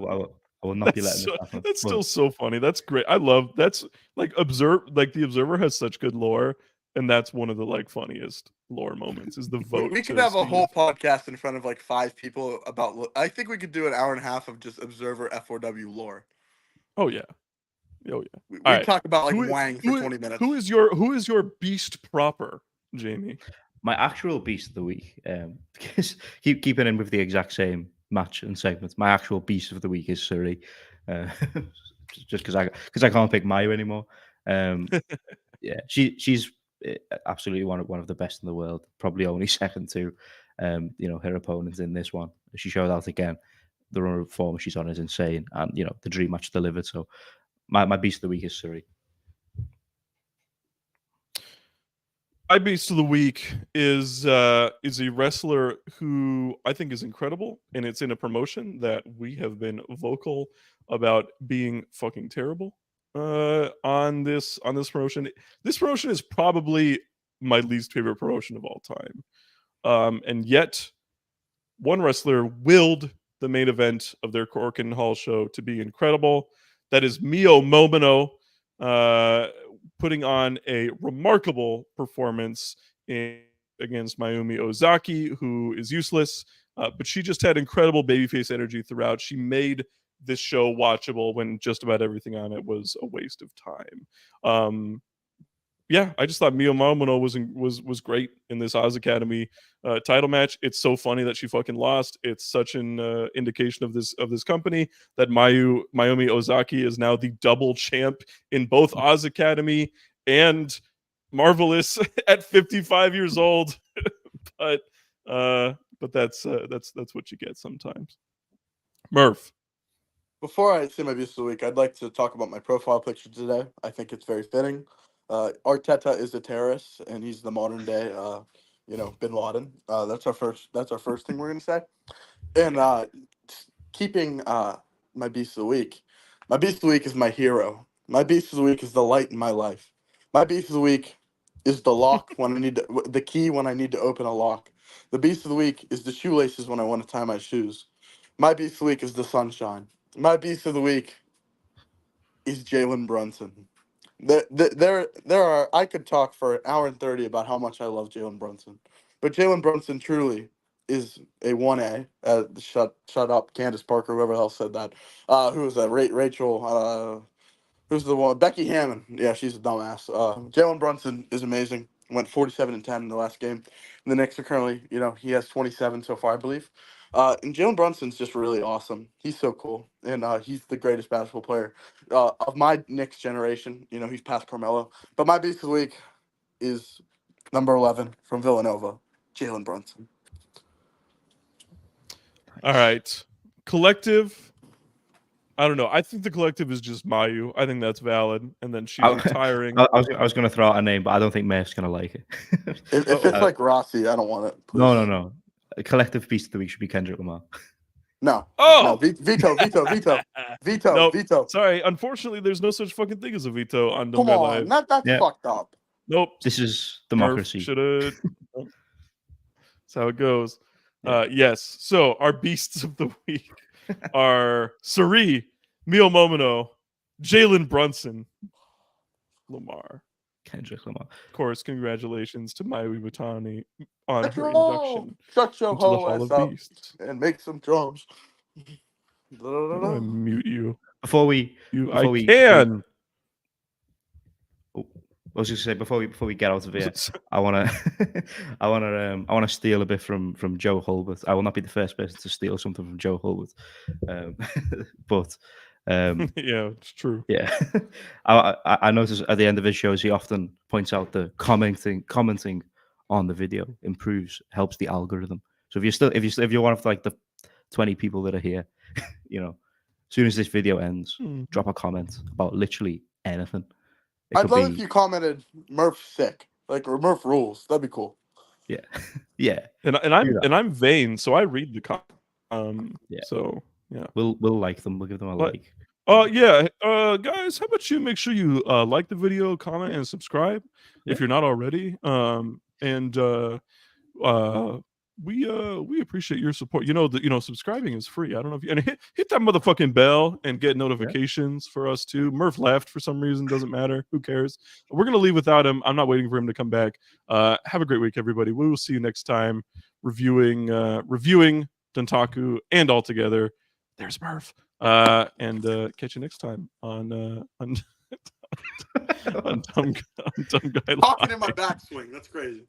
will not be letting this happen. That's still so funny. That's great. I love that's like the Observer has such good lore, and that's one of the like funniest lore moments is the vote. We could have a whole podcast in front of like 5 people about. I think we could do an hour and a half of just Observer F4W lore. Oh yeah. We talk about like Wang for 20 minutes. Who is your beast proper, Jamie? My actual Beast of the Week, because keeping in with the exact same match and segments, my actual Beast of the Week is Suri, just because I can't pick Mayu anymore. Yeah, she's absolutely one of the best in the world, probably only second to her opponents in this one. She showed out again. The run of form she's on is insane, and the dream match delivered. So my Beast of the Week is Suri. My Beast of the Week is a wrestler who I think is incredible, and it's in a promotion that we have been vocal about being fucking terrible on this promotion. This promotion is probably my least favorite promotion of all time, and yet one wrestler willed the main event of their Korakuen Hall show to be incredible. That is Mio Momino, putting on a remarkable performance against Mayumi Ozaki, who is useless, but she just had incredible babyface energy throughout. She made this show watchable when just about everything on it was a waste of time. I just thought Mio Momino was great in this Oz Academy title match. It's so funny that she fucking lost. It's such an indication of this company that Mayumi Ozaki is now the double champ in both Oz Academy and Marvelous at 55 years old. but that's what you get sometimes. Murph. Before I say my Beast of the Week, I'd like to talk about my profile picture today. I think it's very fitting. Arteta is a terrorist, and he's the modern day, Bin Laden. That's our first thing we're gonna say. And keeping my Beast of the Week. My Beast of the Week is my hero. My Beast of the Week is the light in my life. My Beast of the Week is the lock when I need the key when I need to open a lock. The Beast of the Week is the shoelaces when I want to tie my shoes. My Beast of the Week is the sunshine. My Beast of the Week is Jalen Brunson. There are. I could talk for an hour and 30 about how much I love Jalen Brunson, but Jalen Brunson truly is a 1A. Shut up, Candace Parker, whoever else said that. Who was that? Rachel. Who's the one? Becky Hammond. Yeah, she's a dumbass. Jalen Brunson is amazing. Went 47-10 in the last game. And the Knicks are currently, he has 27 so far, I believe. And Jalen Brunson's just really awesome. He's so cool, and he's the greatest basketball player of my Knicks generation. He's past Carmelo. But my Beast of the Week is number 11 from Villanova, Jalen Brunson. All right, collective. I don't know. I think the collective is just Mayu. I think that's valid. And then she's I, retiring. I was going to throw out a name, but I don't think Murph's going to like it. If it's like Rossi, I don't want it. Please. No. A collective beast of the week should be Kendrick Lamar. No. Oh! No. Veto. Nope. Veto. Sorry. Unfortunately, there's no such fucking thing as a veto on Come Dumb Guy on. Live. That's Yeah. fucked up. Nope. This is democracy. Should have. That's how it goes. Yeah. Yes. So our beasts of the week are Suri, Mio Momino, Jalen Brunson, Lamar. Kendrick Lamar. Of course, congratulations to Mayu Iwatani on Let's her go. induction Shut your into the whole Hall ass of up Beasts. and make some drums. I'm gonna mute you. Before we can. I was just say before we get out of here, I wanna steal a bit from Joe Hulbert. I will not be the first person to steal something from Joe Hulbert, but yeah, it's true. Yeah, I notice at the end of his shows he often points out the commenting on the video helps the algorithm. So if you're one of like the 20 people that are here, you know, as soon as this video ends, drop a comment about literally anything. I'd love if you commented Murph sick, like, or Murph rules. That'd be cool. Yeah, yeah. And I'm vain, so I read the yeah. So yeah, we'll like them. We'll give them a like. Yeah. Guys, how about you make sure you like the video, comment, and subscribe if you're not already. We appreciate your support. Subscribing is free. I don't know if you hit that motherfucking bell and get notifications for us too. Murph left for some reason, doesn't matter. Who cares? We're gonna leave without him. I'm not waiting for him to come back. Have a great week, everybody. We will see you next time reviewing Dontaku and All Together. There's Murph. And catch you next time on Dumb Guy Live. Talking in my backswing. That's crazy.